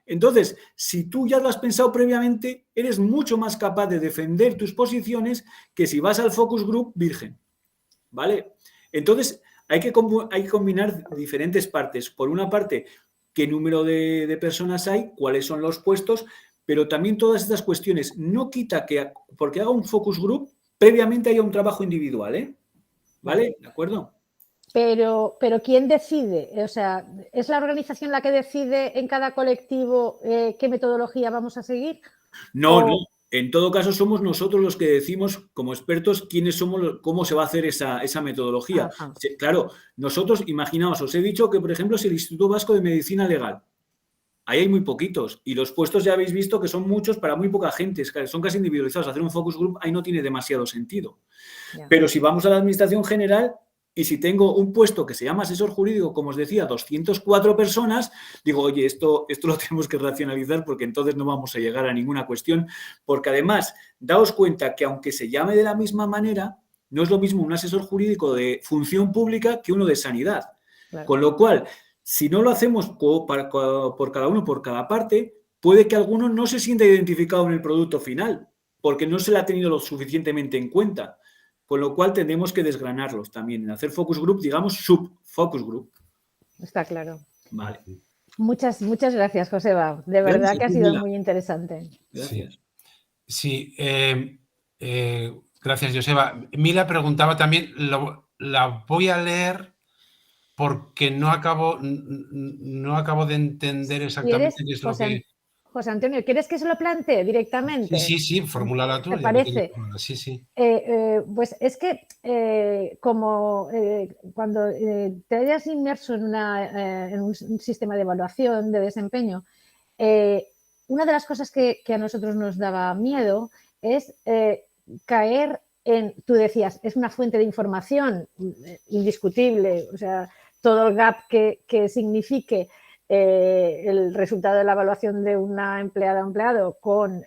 Entonces, si tú ya lo has pensado previamente, eres mucho más capaz de defender tus posiciones que si vas al focus group virgen, ¿vale? Entonces, hay que combinar diferentes partes. Por una parte, qué número de personas hay, cuáles son los puestos, pero también todas estas cuestiones. No quita que, porque haga un focus group, previamente haya un trabajo individual, ¿eh? ¿Vale? ¿De acuerdo?
Pero ¿quién decide? O sea, ¿es la organización la que decide en cada colectivo qué metodología vamos a seguir?
No, no. En todo caso, somos nosotros los que decimos, como expertos, quiénes somos, cómo se va a hacer esa metodología. Ajá. Claro, nosotros, imaginaos, os he dicho que, por ejemplo, es el Instituto Vasco de Medicina Legal. Ahí hay muy poquitos. Y los puestos ya habéis visto que son muchos para muy poca gente. Son casi individualizados. Hacer un focus group ahí no tiene demasiado sentido. Yeah. Pero si vamos a la Administración General y si tengo un puesto que se llama asesor jurídico, como os decía, 204 personas, digo, oye, esto lo tenemos que racionalizar porque entonces no vamos a llegar a ninguna cuestión, porque además, daos cuenta que aunque se llame de la misma manera, no es lo mismo un asesor jurídico de función pública que uno de sanidad. Claro. Con lo cual, si no lo hacemos por cada uno, por cada parte, puede que alguno no se sienta identificado en el producto final, porque no se le ha tenido lo suficientemente en cuenta. Con lo cual tendremos que desgranarlos también, en hacer focus group, digamos sub-focus group.
Está claro.
Vale.
Muchas gracias, Joseba. De verdad que ha sido muy interesante.
Gracias.
Sí, gracias, Joseba. Mila preguntaba también, la voy a leer porque no acabo de entender exactamente qué es lo que...
José Antonio, ¿quieres que se lo plantee directamente?
Sí, formúlala tú.
¿Te parece?
Sí.
Pues es que cuando te hayas inmerso en un sistema de evaluación de desempeño, una de las cosas que a nosotros nos daba miedo es caer en, tú decías, es una fuente de información indiscutible, o sea, todo el gap que signifique el resultado de la evaluación de una empleada o empleado con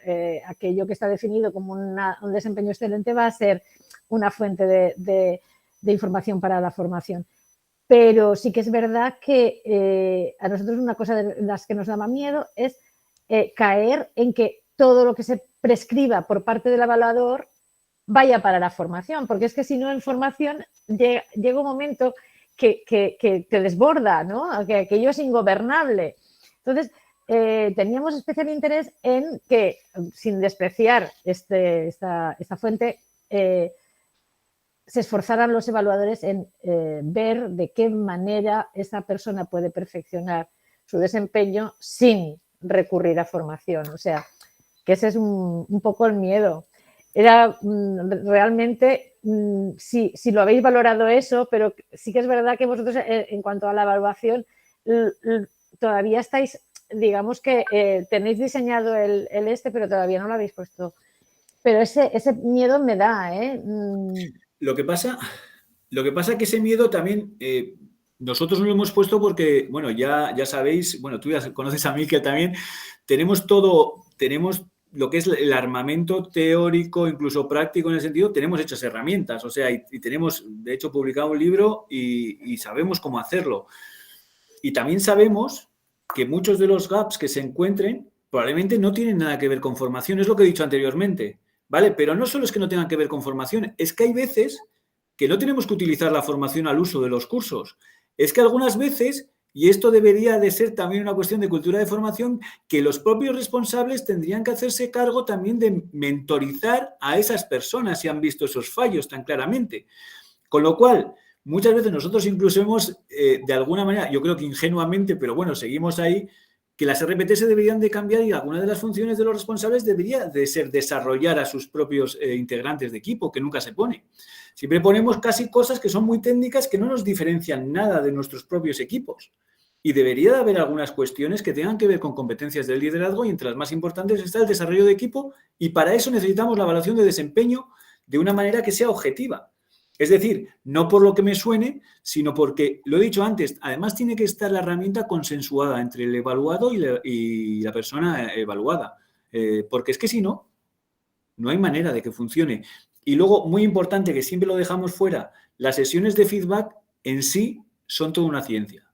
aquello que está definido como un desempeño excelente va a ser una fuente de información para la formación. Pero sí que es verdad que a nosotros una cosa de las que nos daba miedo es caer en que todo lo que se prescriba por parte del evaluador vaya para la formación, porque es que si no en formación llega un momento que te desborda, ¿no? Que aquello es ingobernable. Entonces, teníamos especial interés en que, sin despreciar esta fuente, se esforzaran los evaluadores en ver de qué manera esa persona puede perfeccionar su desempeño sin recurrir a formación. O sea, que ese es un poco el miedo. Era realmente, si lo habéis valorado eso, pero sí que es verdad que vosotros en cuanto a la evaluación todavía estáis, digamos que tenéis diseñado el pero todavía no lo habéis puesto. Pero ese miedo me da, ¿eh?
Lo que pasa es que ese miedo también nosotros no lo hemos puesto porque, bueno, ya sabéis, bueno, tú ya conoces a Miquel también, tenemos lo que es el armamento teórico, incluso práctico en el sentido, tenemos hechas herramientas, o sea, y tenemos, de hecho, publicado un libro y sabemos cómo hacerlo. Y también sabemos que muchos de los gaps que se encuentren probablemente no tienen nada que ver con formación, es lo que he dicho anteriormente, ¿vale? Pero no solo es que no tengan que ver con formación, es que hay veces que no tenemos que utilizar la formación al uso de los cursos. Es que algunas veces, y esto debería de ser también una cuestión de cultura de formación, que los propios responsables tendrían que hacerse cargo también de mentorizar a esas personas si han visto esos fallos tan claramente. Con lo cual, muchas veces nosotros incluso hemos, de alguna manera, yo creo que ingenuamente, pero bueno, seguimos ahí, que las RPT se deberían de cambiar y alguna de las funciones de los responsables debería de ser desarrollar a sus propios integrantes de equipo, que nunca se pone. Siempre ponemos casi cosas que son muy técnicas que no nos diferencian nada de nuestros propios equipos. Y debería de haber algunas cuestiones que tengan que ver con competencias del liderazgo y entre las más importantes está el desarrollo de equipo y para eso necesitamos la evaluación de desempeño de una manera que sea objetiva. Es decir, no por lo que me suene, sino porque, lo he dicho antes, además tiene que estar la herramienta consensuada entre el evaluado y la persona evaluada. Porque es que si no, no hay manera de que funcione. Y luego, muy importante, que siempre lo dejamos fuera, las sesiones de feedback en sí son toda una ciencia.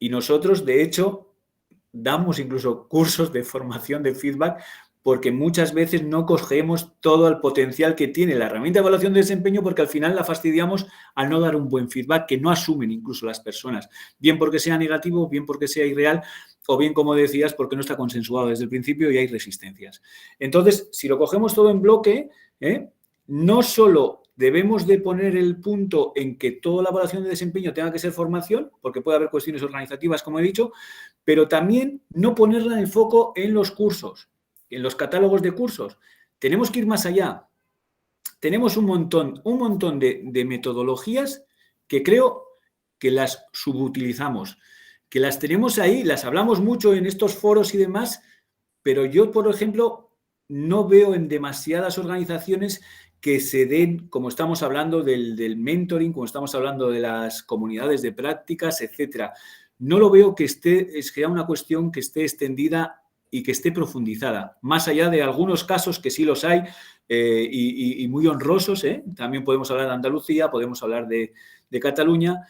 Y nosotros, de hecho, damos incluso cursos de formación de feedback porque muchas veces no cogemos todo el potencial que tiene la herramienta de evaluación de desempeño porque al final la fastidiamos al no dar un buen feedback que no asumen incluso las personas, bien porque sea negativo, bien porque sea irreal o bien, como decías, porque no está consensuado desde el principio y hay resistencias. Entonces, si lo cogemos todo en bloque, no solo debemos de poner el punto en que toda la evaluación de desempeño tenga que ser formación, porque puede haber cuestiones organizativas, como he dicho, pero también no ponerla en el foco en los cursos, en los catálogos de cursos. Tenemos que ir más allá. Tenemos un montón de metodologías que creo que las subutilizamos, que las tenemos ahí, las hablamos mucho en estos foros y demás, pero yo, por ejemplo, no veo en demasiadas organizaciones que se den, como estamos hablando del mentoring, como estamos hablando de las comunidades de prácticas, etcétera. No lo veo que sea una cuestión que esté extendida y que esté profundizada, más allá de algunos casos que sí los hay y muy honrosos, también podemos hablar de Andalucía, podemos hablar de Cataluña,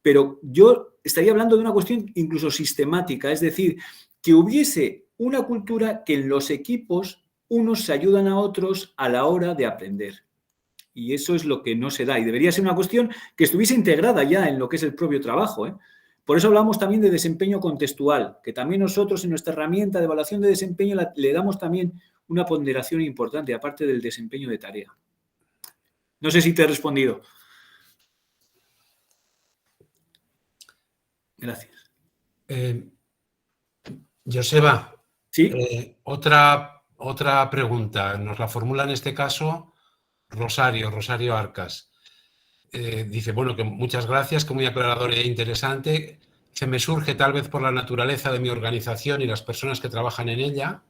pero yo estaría hablando de una cuestión incluso sistemática, es decir, que hubiese una cultura que en los equipos unos se ayudan a otros a la hora de aprender. Y eso es lo que no se da. Y debería ser una cuestión que estuviese integrada ya en lo que es el propio trabajo. Por eso hablamos también de desempeño contextual, que también nosotros en nuestra herramienta de evaluación de desempeño le damos también una ponderación importante, aparte del desempeño de tarea. No sé si te he respondido. Gracias.
Joseba,
Sí.
Otra pregunta, nos la formula en este caso Rosario Arcas. Dice, bueno, que muchas gracias, que muy aclarador e interesante. Se me surge, tal vez por la naturaleza de mi organización y las personas que trabajan en ella,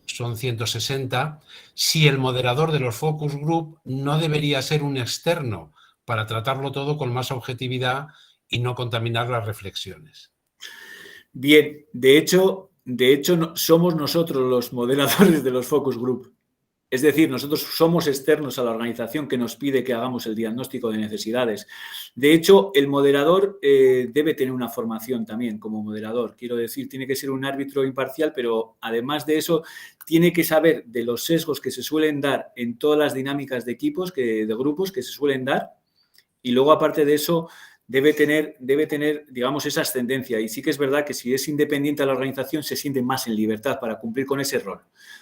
son 160, si el moderador de los focus group no debería ser un externo para tratarlo todo con más objetividad y no contaminar las reflexiones.
Bien, de hecho somos nosotros los moderadores de los focus group. Es decir, nosotros somos externos a la organización que nos pide que hagamos el diagnóstico de necesidades. De hecho, el moderador debe tener una formación también como moderador. Quiero decir, tiene que ser un árbitro imparcial, pero además de eso, tiene que saber de los sesgos que se suelen dar en todas las dinámicas de equipos, de grupos que se suelen dar. Y luego, aparte de eso, debe tener, digamos, esa ascendencia. Y sí que es verdad que si es independiente a la organización, se siente más en libertad para cumplir con ese rol.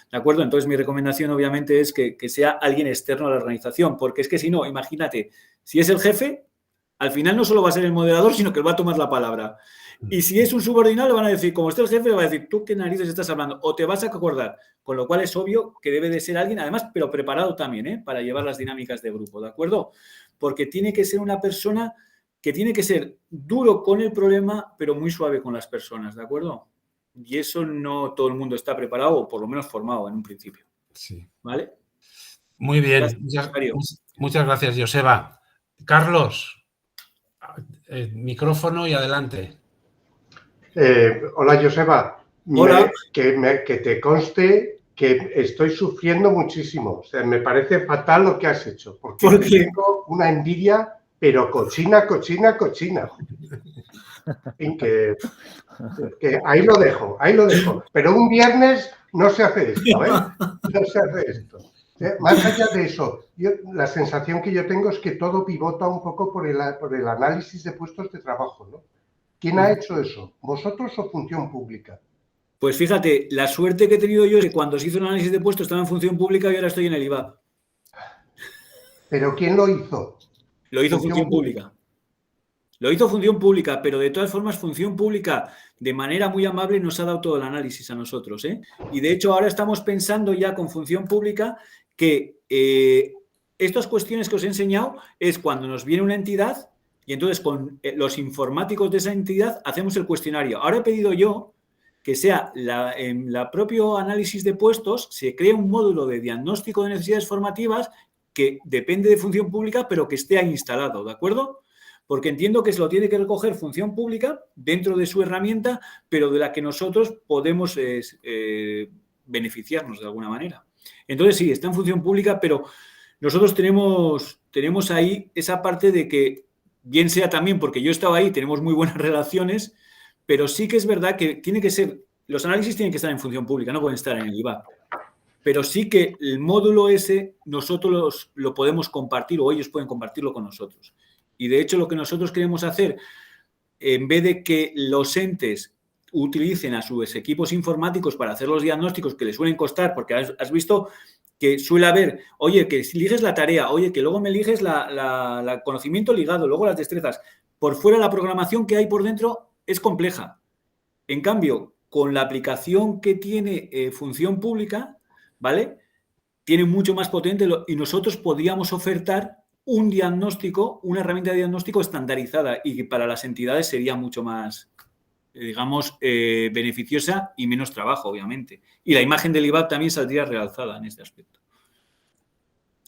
¿De acuerdo? Entonces, mi recomendación, obviamente, es que sea alguien externo a la organización, porque es que si no, imagínate, si es el jefe, al final no solo va a ser el moderador, sino que él va a tomar la palabra. Y si es un subordinado, le van a decir, como esté el jefe, le va a decir, ¿tú qué narices estás hablando? O te vas a acordar. Con lo cual es obvio que debe de ser alguien, además, pero preparado también, para llevar las dinámicas de grupo, ¿de acuerdo? Porque tiene que ser una persona que tiene que ser duro con el problema, pero muy suave con las personas, ¿de acuerdo? Y eso no todo el mundo está preparado, o por lo menos formado en un principio.
Sí.
¿Vale?
Muy bien. Muchas gracias, Joseba. Carlos, micrófono y adelante.
Hola, Joseba.
Hola.
Que te conste que estoy sufriendo muchísimo. O sea, me parece fatal lo que has hecho. Porque tengo una envidia, pero cochina. En que ahí lo dejo. Pero un viernes no se hace esto, ¿eh? No se hace esto. Más allá de eso, la sensación que yo tengo es que todo pivota un poco por el análisis de puestos de trabajo, ¿no? ¿Quién ha hecho eso? ¿Vosotros o Función Pública?
Pues fíjate, la suerte que he tenido yo es que cuando se hizo el análisis de puestos estaba en Función Pública y ahora estoy en el IVAP.
¿Pero quién lo hizo?
Lo hizo Función Pública. Lo hizo Función Pública, pero de todas formas Función Pública de manera muy amable nos ha dado todo el análisis a nosotros, ¿eh? Y de hecho ahora estamos pensando ya con Función Pública que estas cuestiones que os he enseñado es cuando nos viene una entidad y entonces con los informáticos de esa entidad hacemos el cuestionario. Ahora he pedido yo que sea en la propio análisis de puestos se cree un módulo de diagnóstico de necesidades formativas que depende de Función Pública, pero que esté ahí instalado, ¿de acuerdo? Porque entiendo que se lo tiene que recoger Función Pública dentro de su herramienta, pero de la que nosotros podemos beneficiarnos de alguna manera. Entonces, sí, está en Función Pública, pero nosotros tenemos ahí esa parte de que, bien sea también porque yo estaba ahí, tenemos muy buenas relaciones, pero sí que es verdad que tiene que ser, los análisis tienen que estar en Función Pública, no pueden estar en el IVAP. Pero sí que el módulo ese nosotros lo podemos compartir o ellos pueden compartirlo con nosotros. Y de hecho lo que nosotros queremos hacer, en vez de que los entes utilicen a sus equipos informáticos para hacer los diagnósticos que les suelen costar, porque has visto que suele haber, oye, que eliges la tarea, oye, que luego me eliges la conocimiento ligado, luego las destrezas. Por fuera la programación que hay por dentro es compleja. En cambio, con la aplicación que tiene Función Pública, ¿vale? Tiene mucho más potente y nosotros podríamos ofertar un diagnóstico, una herramienta de diagnóstico estandarizada y que para las entidades sería mucho más, digamos, beneficiosa y menos trabajo, obviamente. Y la imagen del IVAP también saldría realzada en este aspecto.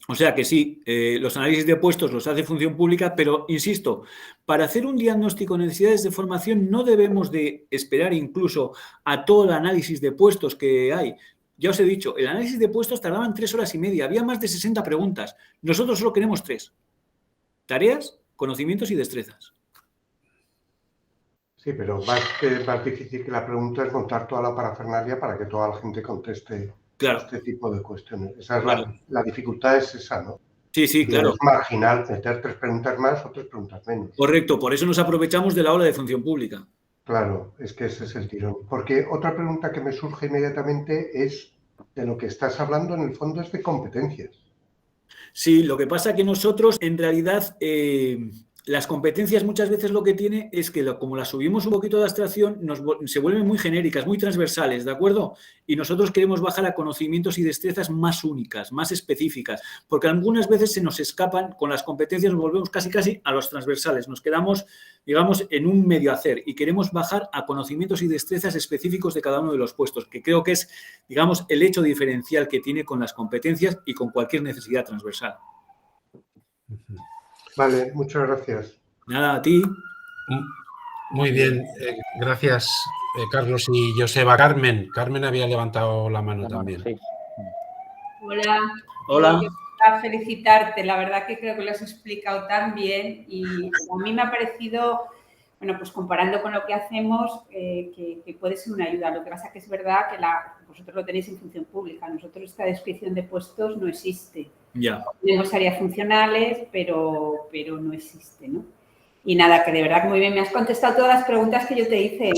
O sea que sí, los análisis de puestos los hace Función Pública, pero, insisto, para hacer un diagnóstico de necesidades de formación no debemos de esperar incluso a todo el análisis de puestos que hay. Ya os he dicho, el análisis de puestos tardaban 3 horas y media, había más de 60 preguntas. Nosotros solo queremos 3. Tareas, conocimientos y destrezas.
Sí, pero más difícil que la pregunta es montar toda la parafernalia para que toda la gente conteste este tipo de cuestiones. Esa es la dificultad es esa, ¿no?
Sí, claro.
Es marginal meter 3 preguntas más o 3 preguntas menos.
Correcto, por eso nos aprovechamos de la ola de Función Pública.
Claro, es que ese es el tirón. Porque otra pregunta que me surge inmediatamente es, de lo que estás hablando en el fondo es de competencias.
Sí, lo que pasa es que nosotros en realidad las competencias muchas veces lo que tiene es que como las subimos un poquito de abstracción, se vuelven muy genéricas, muy transversales, ¿de acuerdo? Y nosotros queremos bajar a conocimientos y destrezas más únicas, más específicas, porque algunas veces se nos escapan, con las competencias nos volvemos casi a los transversales, nos quedamos, digamos, en un medio hacer y queremos bajar a conocimientos y destrezas específicos de cada uno de los puestos, que creo que es, digamos, el hecho diferencial que tiene con las competencias y con cualquier necesidad transversal.
Vale, muchas gracias.
Nada, a ti.
Muy bien, gracias Carlos y Joseba. Carmen había levantado la mano también.
Sí.
Hola.
Hola.
Yo quería felicitarte, la verdad que creo que lo has explicado tan bien y a mí me ha parecido, bueno, pues comparando con lo que hacemos, que puede ser una ayuda. Lo que pasa que es verdad que vosotros lo tenéis en función pública. Nosotros esta descripción de puestos no existe.
Ya.
Tenemos áreas funcionales, pero no existe, ¿no? Y nada, que de verdad que muy bien, me has contestado todas las preguntas que yo te hice.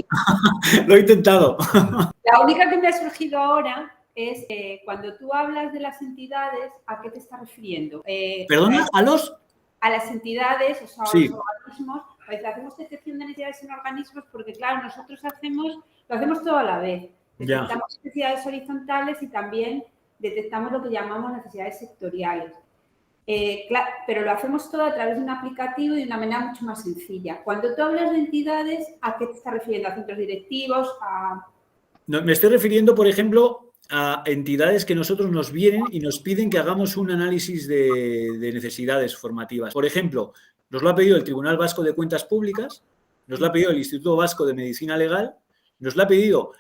Lo he intentado.
La única que me ha surgido ahora es cuando tú hablas de las entidades, ¿a qué te estás refiriendo?
¿Perdona? ¿A los?
A las entidades, o sea,
Sí.
a los organismos. Pues hacemos detección de necesidades en organismos porque, claro, nosotros lo hacemos todo a la vez.
Ya.
Detectamos necesidades horizontales y también detectamos lo que llamamos necesidades sectoriales. Claro, pero lo hacemos todo a través de un aplicativo y de una manera mucho más sencilla. Cuando tú hablas de entidades, ¿a qué te estás refiriendo? ¿A centros directivos?
No, me estoy refiriendo, por ejemplo, a entidades que nosotros nos vienen y nos piden que hagamos un análisis de necesidades formativas. Por ejemplo, nos lo ha pedido el Tribunal Vasco de Cuentas Públicas, nos lo ha pedido el Instituto Vasco de Medicina Legal, nos lo ha pedido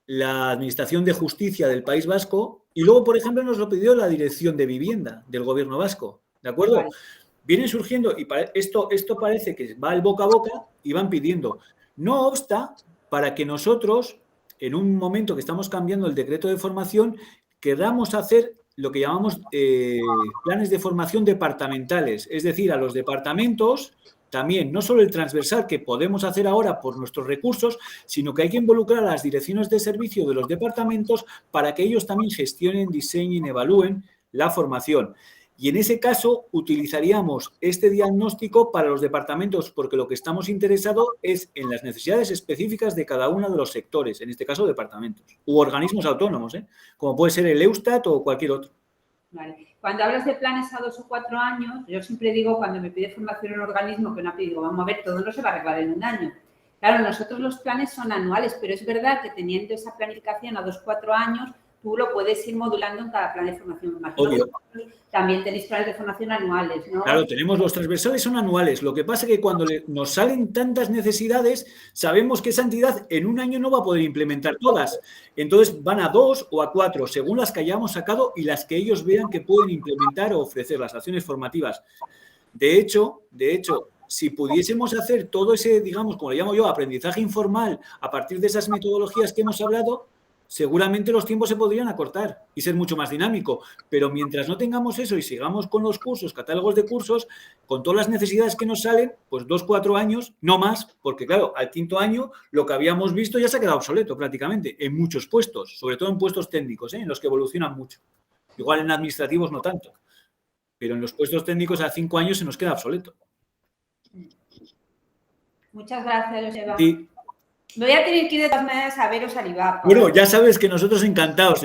la Administración de Justicia del País Vasco y luego, por ejemplo, nos lo pidió la Dirección de Vivienda del Gobierno Vasco. ¿De acuerdo?
Vale.
Vienen surgiendo y esto parece que va el boca a boca y van pidiendo. No obsta para que nosotros, en un momento que estamos cambiando el decreto de formación, queramos hacer lo que llamamos planes de formación departamentales. Es decir, a los departamentos también, no solo el transversal que podemos hacer ahora por nuestros recursos, sino que hay que involucrar a las direcciones de servicio de los departamentos para que ellos también gestionen, diseñen, evalúen la formación. Y en ese caso utilizaríamos este diagnóstico para los departamentos porque lo que estamos interesados es en las necesidades específicas de cada uno de los sectores, en este caso departamentos u organismos autónomos, como puede ser el Eustat o cualquier otro.
Vale. Cuando hablas de planes a 2 o 4 años, yo siempre digo, cuando me pide formación en un organismo que no ha pedido, vamos a ver, todo no se va a arreglar en un año. Claro, nosotros los planes son anuales, pero es verdad que teniendo esa planificación a 2 o 4 años, tú lo puedes ir modulando en cada plan de formación.
Obvio.
También tenéis planes de formación anuales, ¿no?
Claro, tenemos los transversales, son anuales. Lo que pasa es que cuando nos salen tantas necesidades, sabemos que esa entidad en un año no va a poder implementar todas. Entonces van a 2 o a 4, según las que hayamos sacado y las que ellos vean que pueden implementar o ofrecer las acciones formativas. De hecho, si pudiésemos hacer todo ese, digamos, como le llamo yo, aprendizaje informal a partir de esas metodologías que hemos hablado, seguramente los tiempos se podrían acortar y ser mucho más dinámico. Pero mientras no tengamos eso y sigamos con los cursos, catálogos de cursos, con todas las necesidades que nos salen, pues 2 o 4 años, no más, porque claro, al 5.º año lo que habíamos visto ya se ha quedado obsoleto prácticamente en muchos puestos, sobre todo en puestos técnicos, en los que evolucionan mucho. Igual en administrativos no tanto, pero en los puestos técnicos a 5 años se nos queda obsoleto.
Muchas gracias, Joseba.
Sí.
Me voy a tener que ir de todas maneras a veros al IVAP.
Bueno, ya sabes que nosotros encantados,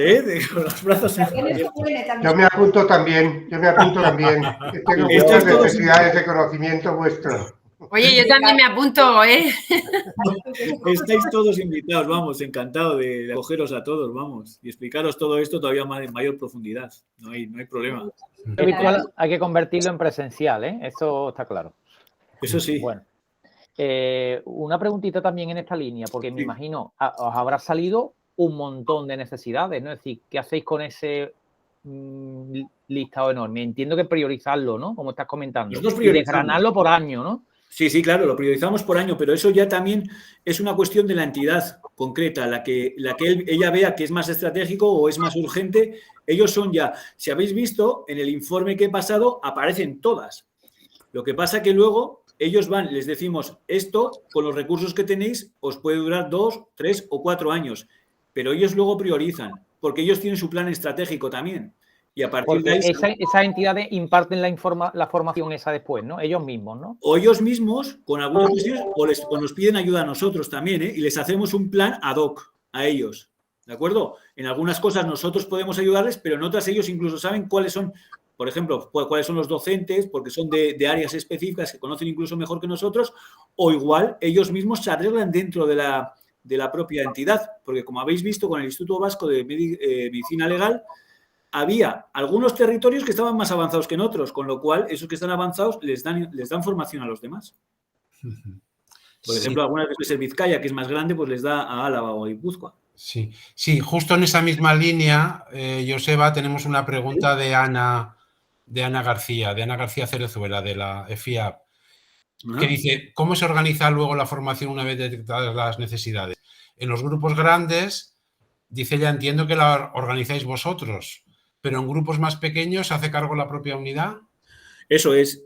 con los brazos abiertos.
Yo me apunto también. Tengo muchas necesidades de conocimiento vuestro.
Oye, yo también me apunto, ¿eh?
Estáis todos invitados, vamos, encantado de acogeros a todos, vamos, y explicaros todo esto todavía más en mayor profundidad. No hay problema.
Lo virtual hay que convertirlo en presencial, ¿eh? Eso está claro.
Eso sí.
Bueno. Una preguntita también en esta línea, porque me
Sí.
imagino, os habrá salido un montón de necesidades, ¿no? Es decir, ¿qué hacéis con ese listado enorme? Entiendo que priorizarlo, ¿no? Como estás comentando.
Nosotros
Y desgranarlo por año, ¿no?
Sí, claro, lo priorizamos por año, pero eso ya también es una cuestión de la entidad concreta, la que ella vea que es más estratégico o es más urgente. Ellos son ya, si habéis visto, en el informe que he pasado aparecen todas. Lo que pasa que luego ellos van, les decimos, esto con los recursos que tenéis os puede durar 2, 3 o 4 años, pero ellos luego priorizan, porque ellos tienen su plan estratégico también. Y a partir de
Porque
ahí...
esas entidades imparten la formación esa después, ¿no? Ellos mismos, ¿no?
O ellos mismos, con algunas cuestiones, o nos piden ayuda a nosotros también, ¿eh? Y les hacemos un plan ad hoc a ellos, ¿de acuerdo? En algunas cosas nosotros podemos ayudarles, pero en otras ellos incluso saben cuáles son, por ejemplo, cuáles son los docentes, porque son de áreas específicas que conocen incluso mejor que nosotros, o igual ellos mismos se arreglan dentro de la propia entidad, porque como habéis visto con el Instituto Vasco de Medicina Legal, había algunos territorios que estaban más avanzados que en otros, con lo cual esos que están avanzados les dan formación a los demás. Por ejemplo, algunas veces el Vizcaya, que es más grande, pues les da a Álava o a Guipúzcoa.
Sí, justo en esa misma línea, Joseba, tenemos una pregunta de Ana García Cerezuela, de la EFIAP, que dice, ¿cómo se organiza luego la formación una vez detectadas las necesidades? En los grupos grandes, dice ella, entiendo que la organizáis vosotros, pero en grupos más pequeños, ¿se hace cargo la propia unidad?
Eso es.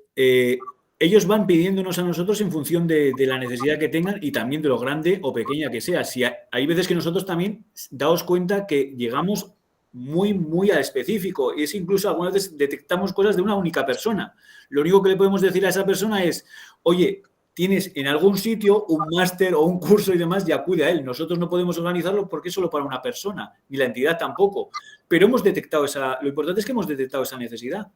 Ellos van pidiéndonos a nosotros en función de la necesidad que tengan y también de lo grande o pequeña que sea. Si hay veces que nosotros también, daos cuenta que llegamos muy, muy al específico. Y es incluso algunas veces detectamos cosas de una única persona. Lo único que le podemos decir a esa persona es, oye, tienes en algún sitio un máster o un curso y demás y acude a él. Nosotros no podemos organizarlo porque es solo para una persona, ni la entidad tampoco. Pero hemos detectado lo importante es que hemos detectado esa necesidad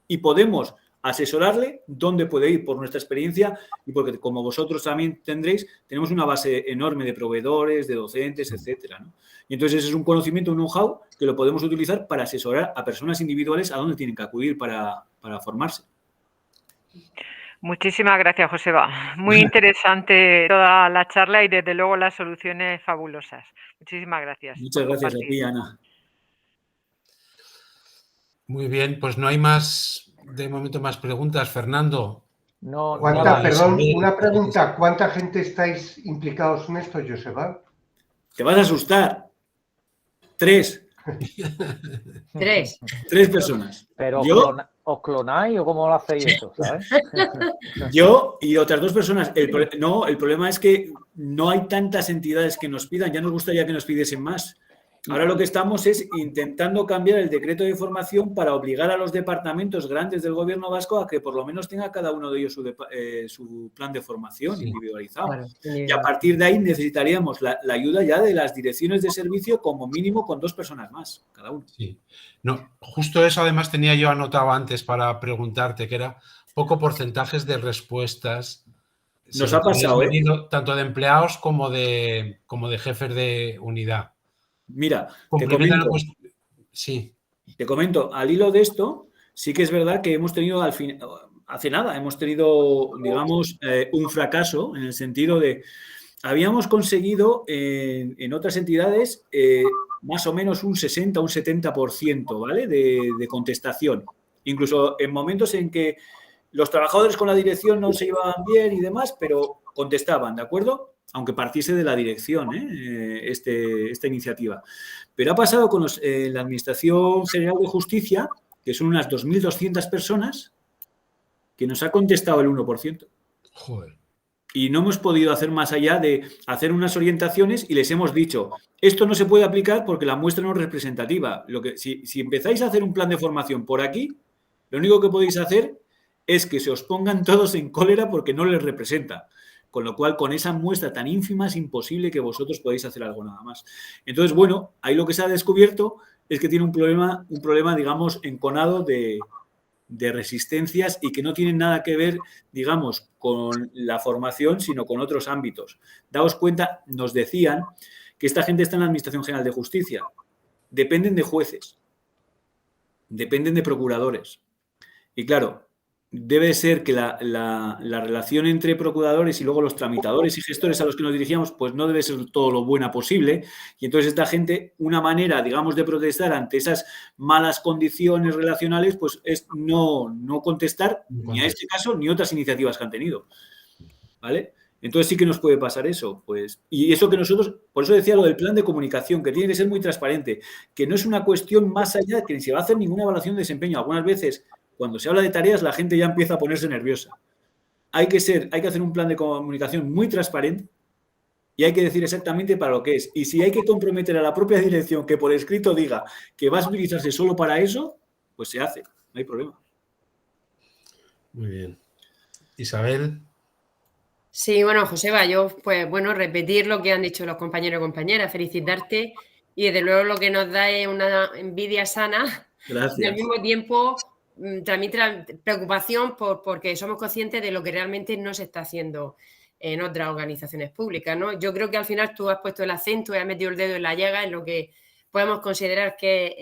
y podemos asesorarle dónde puede ir por nuestra experiencia y porque, como vosotros también tendréis, tenemos una base enorme de proveedores, de docentes, etcétera, ¿no? Y entonces ese es un conocimiento, un know-how que lo podemos utilizar para asesorar a personas individuales a dónde tienen que acudir para formarse.
Muchísimas gracias, Joseba. Muy interesante toda la charla y desde luego las soluciones fabulosas. Muchísimas gracias.
Muchas gracias a ti, Ana.
Muy bien, pues no hay más, de momento, más preguntas. Fernando.
No,
perdón, una pregunta. ¿Cuánta gente estáis implicados en esto, Joseba?
Te vas a asustar. 3.
3.
3 personas.
Pero ¿os clonáis o cómo lo hacéis eso, sabes?
Yo y otras 2 personas. El problema es que no hay tantas entidades que nos pidan. Ya nos gustaría que nos pidiesen más. Ahora lo que estamos es intentando cambiar el decreto de formación para obligar a los departamentos grandes del gobierno vasco a que por lo menos tenga cada uno de ellos su plan de formación individualizado. Claro. Y a partir de ahí necesitaríamos la ayuda ya de las direcciones de servicio como mínimo con 2 personas más, cada uno.
Sí. No, justo eso además tenía yo anotado antes para preguntarte, que era poco porcentajes de respuestas.
Nos ha pasado,
tanto de empleados como de jefes de unidad.
Mira, te comento, al hilo de esto, sí que es verdad que hemos tenido hace nada, hemos tenido, digamos, un fracaso en el sentido de, habíamos conseguido en otras entidades más o menos un 60 o un 70%, ¿vale? De contestación. Incluso en momentos en que los trabajadores con la dirección no se llevaban bien y demás, pero contestaban, ¿de acuerdo? Aunque partiese de la dirección, esta iniciativa. Pero ha pasado con la Administración General de Justicia, que son unas 2.200 personas, que nos ha contestado el 1%.
Joder.
Y no hemos podido hacer más allá de hacer unas orientaciones y les hemos dicho, esto no se puede aplicar porque la muestra no es representativa. Si empezáis a hacer un plan de formación por aquí, lo único que podéis hacer es que se os pongan todos en cólera porque no les representa. Con lo cual, con esa muestra tan ínfima es imposible que vosotros podáis hacer algo nada más. Entonces, bueno, ahí lo que se ha descubierto es que tiene un problema, digamos, enconado de resistencias y que no tienen nada que ver, digamos, con la formación, sino con otros ámbitos. Daos cuenta, nos decían que esta gente está en la Administración General de Justicia. Dependen de jueces, dependen de procuradores. Y claro, debe ser que la relación entre procuradores y luego los tramitadores y gestores a los que nos dirigíamos, pues no debe ser todo lo buena posible. Y entonces esta gente, una manera, digamos, de protestar ante esas malas condiciones relacionales, pues es no contestar ni a este caso ni otras iniciativas que han tenido. ¿Vale? Entonces sí que nos puede pasar eso. Pues, y eso que nosotros, por eso decía lo del plan de comunicación, que tiene que ser muy transparente, que no es una cuestión más allá, que ni se va a hacer ninguna evaluación de desempeño. Algunas veces, cuando se habla de tareas, la gente ya empieza a ponerse nerviosa. Hay que hacer un plan de comunicación muy transparente y hay que decir exactamente para lo que es. Y si hay que comprometer a la propia dirección que por escrito diga que va a utilizarse solo para eso, pues se hace, no hay problema.
Muy bien. Isabel.
Sí, bueno, Joseba, yo, pues bueno, repetir lo que han dicho los compañeros y compañeras, felicitarte y desde luego lo que nos da es una envidia sana.
Gracias.
Y al mismo tiempo transmite preocupación porque somos conscientes de lo que realmente no se está haciendo en otras organizaciones públicas, ¿no? Yo creo que al final tú has puesto el acento y has metido el dedo en la llaga en lo que podemos considerar que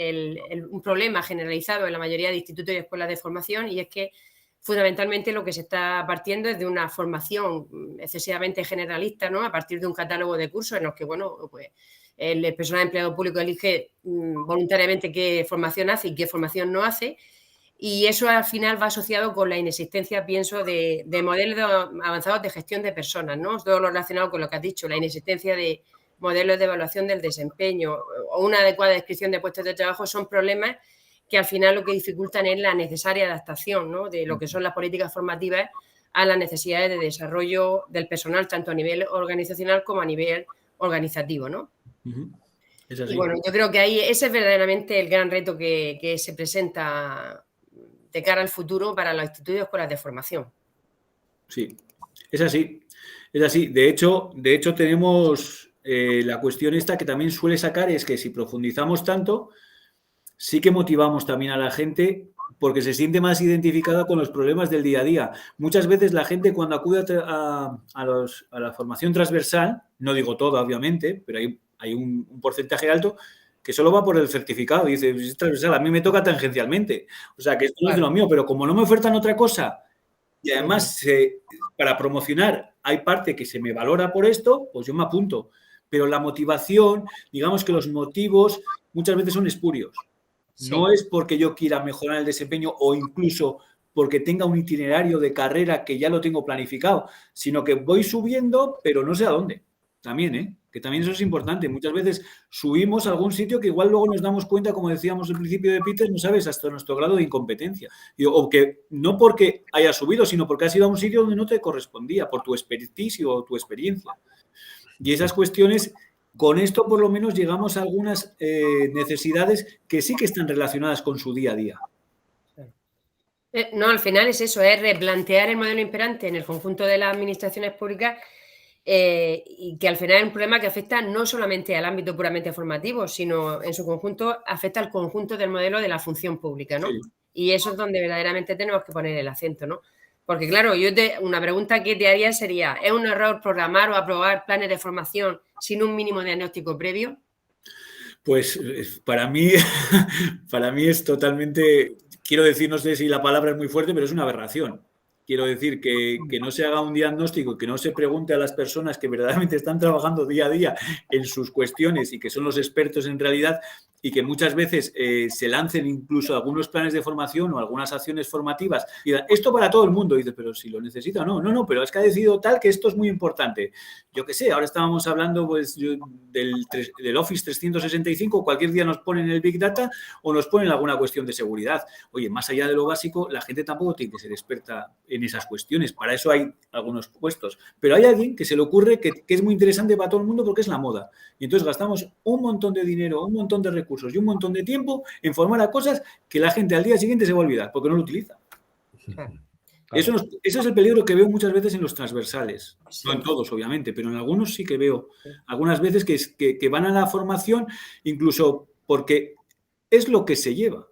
es un problema generalizado en la mayoría de institutos y escuelas de formación, y es que fundamentalmente lo que se está partiendo es de una formación excesivamente generalista, ¿no? A partir de un catálogo de cursos en los que, bueno, pues el personal empleado público elige voluntariamente qué formación hace y qué formación no hace, y eso al final va asociado con la inexistencia, pienso, de modelos avanzados de gestión de personas, ¿no? Todo lo relacionado con lo que has dicho, la inexistencia de modelos de evaluación del desempeño o una adecuada descripción de puestos de trabajo son problemas que al final lo que dificultan es la necesaria adaptación, ¿no? De lo que son las políticas formativas a las necesidades de desarrollo del personal, tanto a nivel organizacional como a nivel organizativo, ¿no?
Es así.
Y bueno, yo creo que ahí ese es verdaderamente el gran reto que se presenta de cara al futuro para los institutos y escuelas de formación.
Sí, es así. Es así. De hecho tenemos la cuestión esta que también suele sacar, es que si profundizamos tanto, sí que motivamos también a la gente porque se siente más identificada con los problemas del día a día. Muchas veces la gente cuando acude a la formación transversal, no digo toda obviamente, pero hay un porcentaje alto que solo va por el certificado y dice, es transversal, a mí me toca tangencialmente. O sea, que esto no es de lo mío, pero como no me ofertan otra cosa y además para promocionar hay parte que se me valora por esto, pues yo me apunto. Pero la motivación, digamos que los motivos muchas veces son espurios.
Sí.
No es porque yo quiera mejorar el desempeño o incluso porque tenga un itinerario de carrera que ya lo tengo planificado, sino que voy subiendo, pero no sé a dónde. También, que también eso es importante. Muchas veces subimos a algún sitio que igual luego nos damos cuenta, como decíamos al principio de Peter, no sabes hasta nuestro grado de incompetencia. O que no porque haya subido, sino porque has ido a un sitio donde no te correspondía, por tu expertise o tu experiencia. Y esas cuestiones, con esto por lo menos llegamos a algunas necesidades que sí que están relacionadas con su día a día.
No, al final es eso, es replantear el modelo imperante en el conjunto de las administraciones públicas y que al final es un problema que afecta no solamente al ámbito puramente formativo, sino en su conjunto afecta al conjunto del modelo de la función pública, ¿no? Sí. Y eso es donde verdaderamente tenemos que poner el acento, ¿no? Porque claro, una pregunta que te haría sería, ¿es un error programar o aprobar planes de formación sin un mínimo diagnóstico previo?
Pues para mí es totalmente, quiero decir, no sé si la palabra es muy fuerte, pero es una aberración. Quiero decir que no se haga un diagnóstico y que no se pregunte a las personas que verdaderamente están trabajando día a día en sus cuestiones y que son los expertos en realidad y que muchas veces se lancen incluso algunos planes de formación o algunas acciones formativas y digan, esto para todo el mundo. Y dices, pero si lo necesita o no. No, pero es que ha decidido tal que esto es muy importante. Yo qué sé, ahora estábamos hablando pues del Office 365, cualquier día nos ponen el Big Data o nos ponen alguna cuestión de seguridad. Oye, más allá de lo básico, la gente tampoco tiene que ser experta en esas cuestiones. Para eso hay algunos puestos. Pero hay alguien que se le ocurre que es muy interesante para todo el mundo porque es la moda. Y entonces gastamos un montón de dinero, un montón de recursos y un montón de tiempo en formar a cosas que la gente al día siguiente se va a olvidar porque no lo utiliza. Claro. Eso es el peligro que veo muchas veces en los transversales. Sí. No en todos, obviamente, pero en algunos sí que veo. Algunas veces que van a la formación incluso porque es lo que se lleva.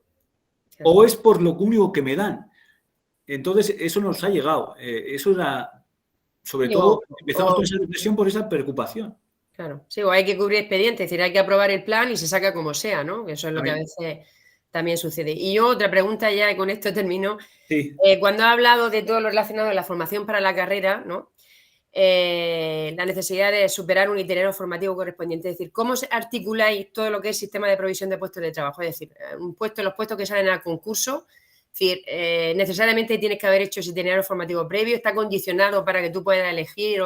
O es por lo único que me dan. Entonces, eso nos ha llegado. Eso era, sobre todo, empezamos con esa reflexión por esa preocupación.
Claro, sí, o hay que cubrir expediente, es decir, hay que aprobar el plan y se saca como sea, ¿no? Eso es lo que a veces también sucede. Y yo, otra pregunta ya, y con esto termino.
Sí.
Cuando ha hablado de todo lo relacionado a la formación para la carrera, ¿no? La necesidad de superar un itinerario formativo correspondiente, es decir, ¿cómo articuláis todo lo que es sistema de provisión de puestos de trabajo? Es decir, los puestos que salen al concurso. Es decir, necesariamente tienes que haber hecho ese itinerario formativo previo, ¿está condicionado para que tú puedas elegir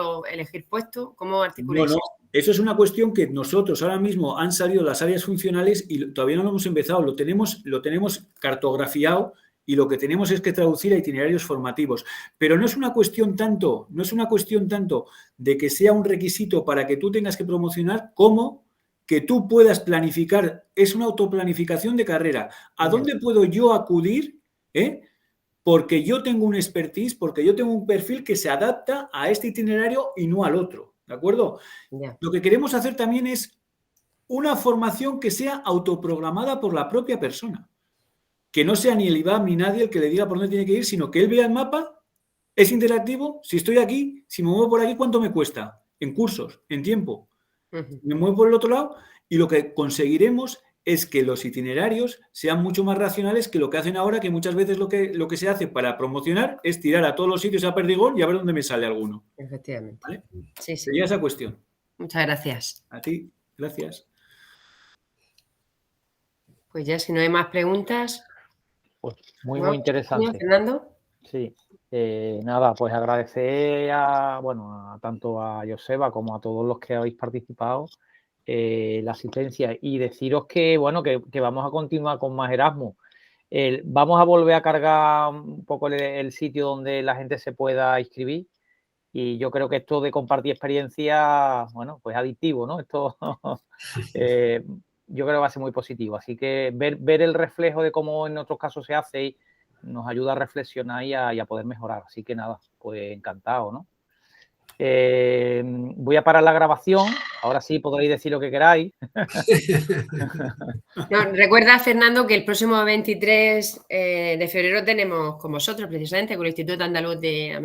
puesto? ¿Cómo articulas eso?
Eso es una cuestión que nosotros ahora mismo han salido las áreas funcionales y todavía no lo hemos empezado, lo tenemos cartografiado y lo que tenemos es que traducir a itinerarios formativos. Pero no es una cuestión tanto de que sea un requisito para que tú tengas que promocionar como que tú puedas planificar, es una autoplanificación de carrera. ¿A dónde puedo yo acudir? Porque yo tengo un expertise, porque yo tengo un perfil que se adapta a este itinerario y no al otro, ¿de acuerdo?
Ya.
Lo que queremos hacer también es una formación que sea autoprogramada por la propia persona. Que no sea ni el IBAM ni nadie el que le diga por dónde tiene que ir, sino que él vea el mapa, es interactivo, si estoy aquí, si me muevo por aquí, ¿cuánto me cuesta? En cursos, en tiempo. Me muevo por el otro lado y lo que conseguiremos es que los itinerarios sean mucho más racionales que lo que hacen ahora, que muchas veces lo que se hace para promocionar es tirar a todos los sitios a perdigón y a ver dónde me sale alguno.
Efectivamente.
¿Vale?
Sí, sí.
Sería esa cuestión.
Muchas gracias.
A ti, gracias.
Pues ya si no hay más preguntas.
Pues muy interesante.
Fernando.
Sí. Nada, pues agradecer tanto a Joseba como a todos los que habéis participado la asistencia y deciros que vamos a continuar con más Erasmus. Vamos a volver a cargar un poco el sitio donde la gente se pueda inscribir y yo creo que esto de compartir experiencia, pues adictivo, ¿no? Esto yo creo que va a ser muy positivo. Así que ver el reflejo de cómo en otros casos se hace y nos ayuda a reflexionar y a poder mejorar. Así que nada, pues encantado, ¿no? Voy a parar la grabación. Ahora sí podréis decir lo que queráis.
No, recuerda, Fernando, que el próximo 23 de febrero tenemos con vosotros, precisamente, con el Instituto Andaluz de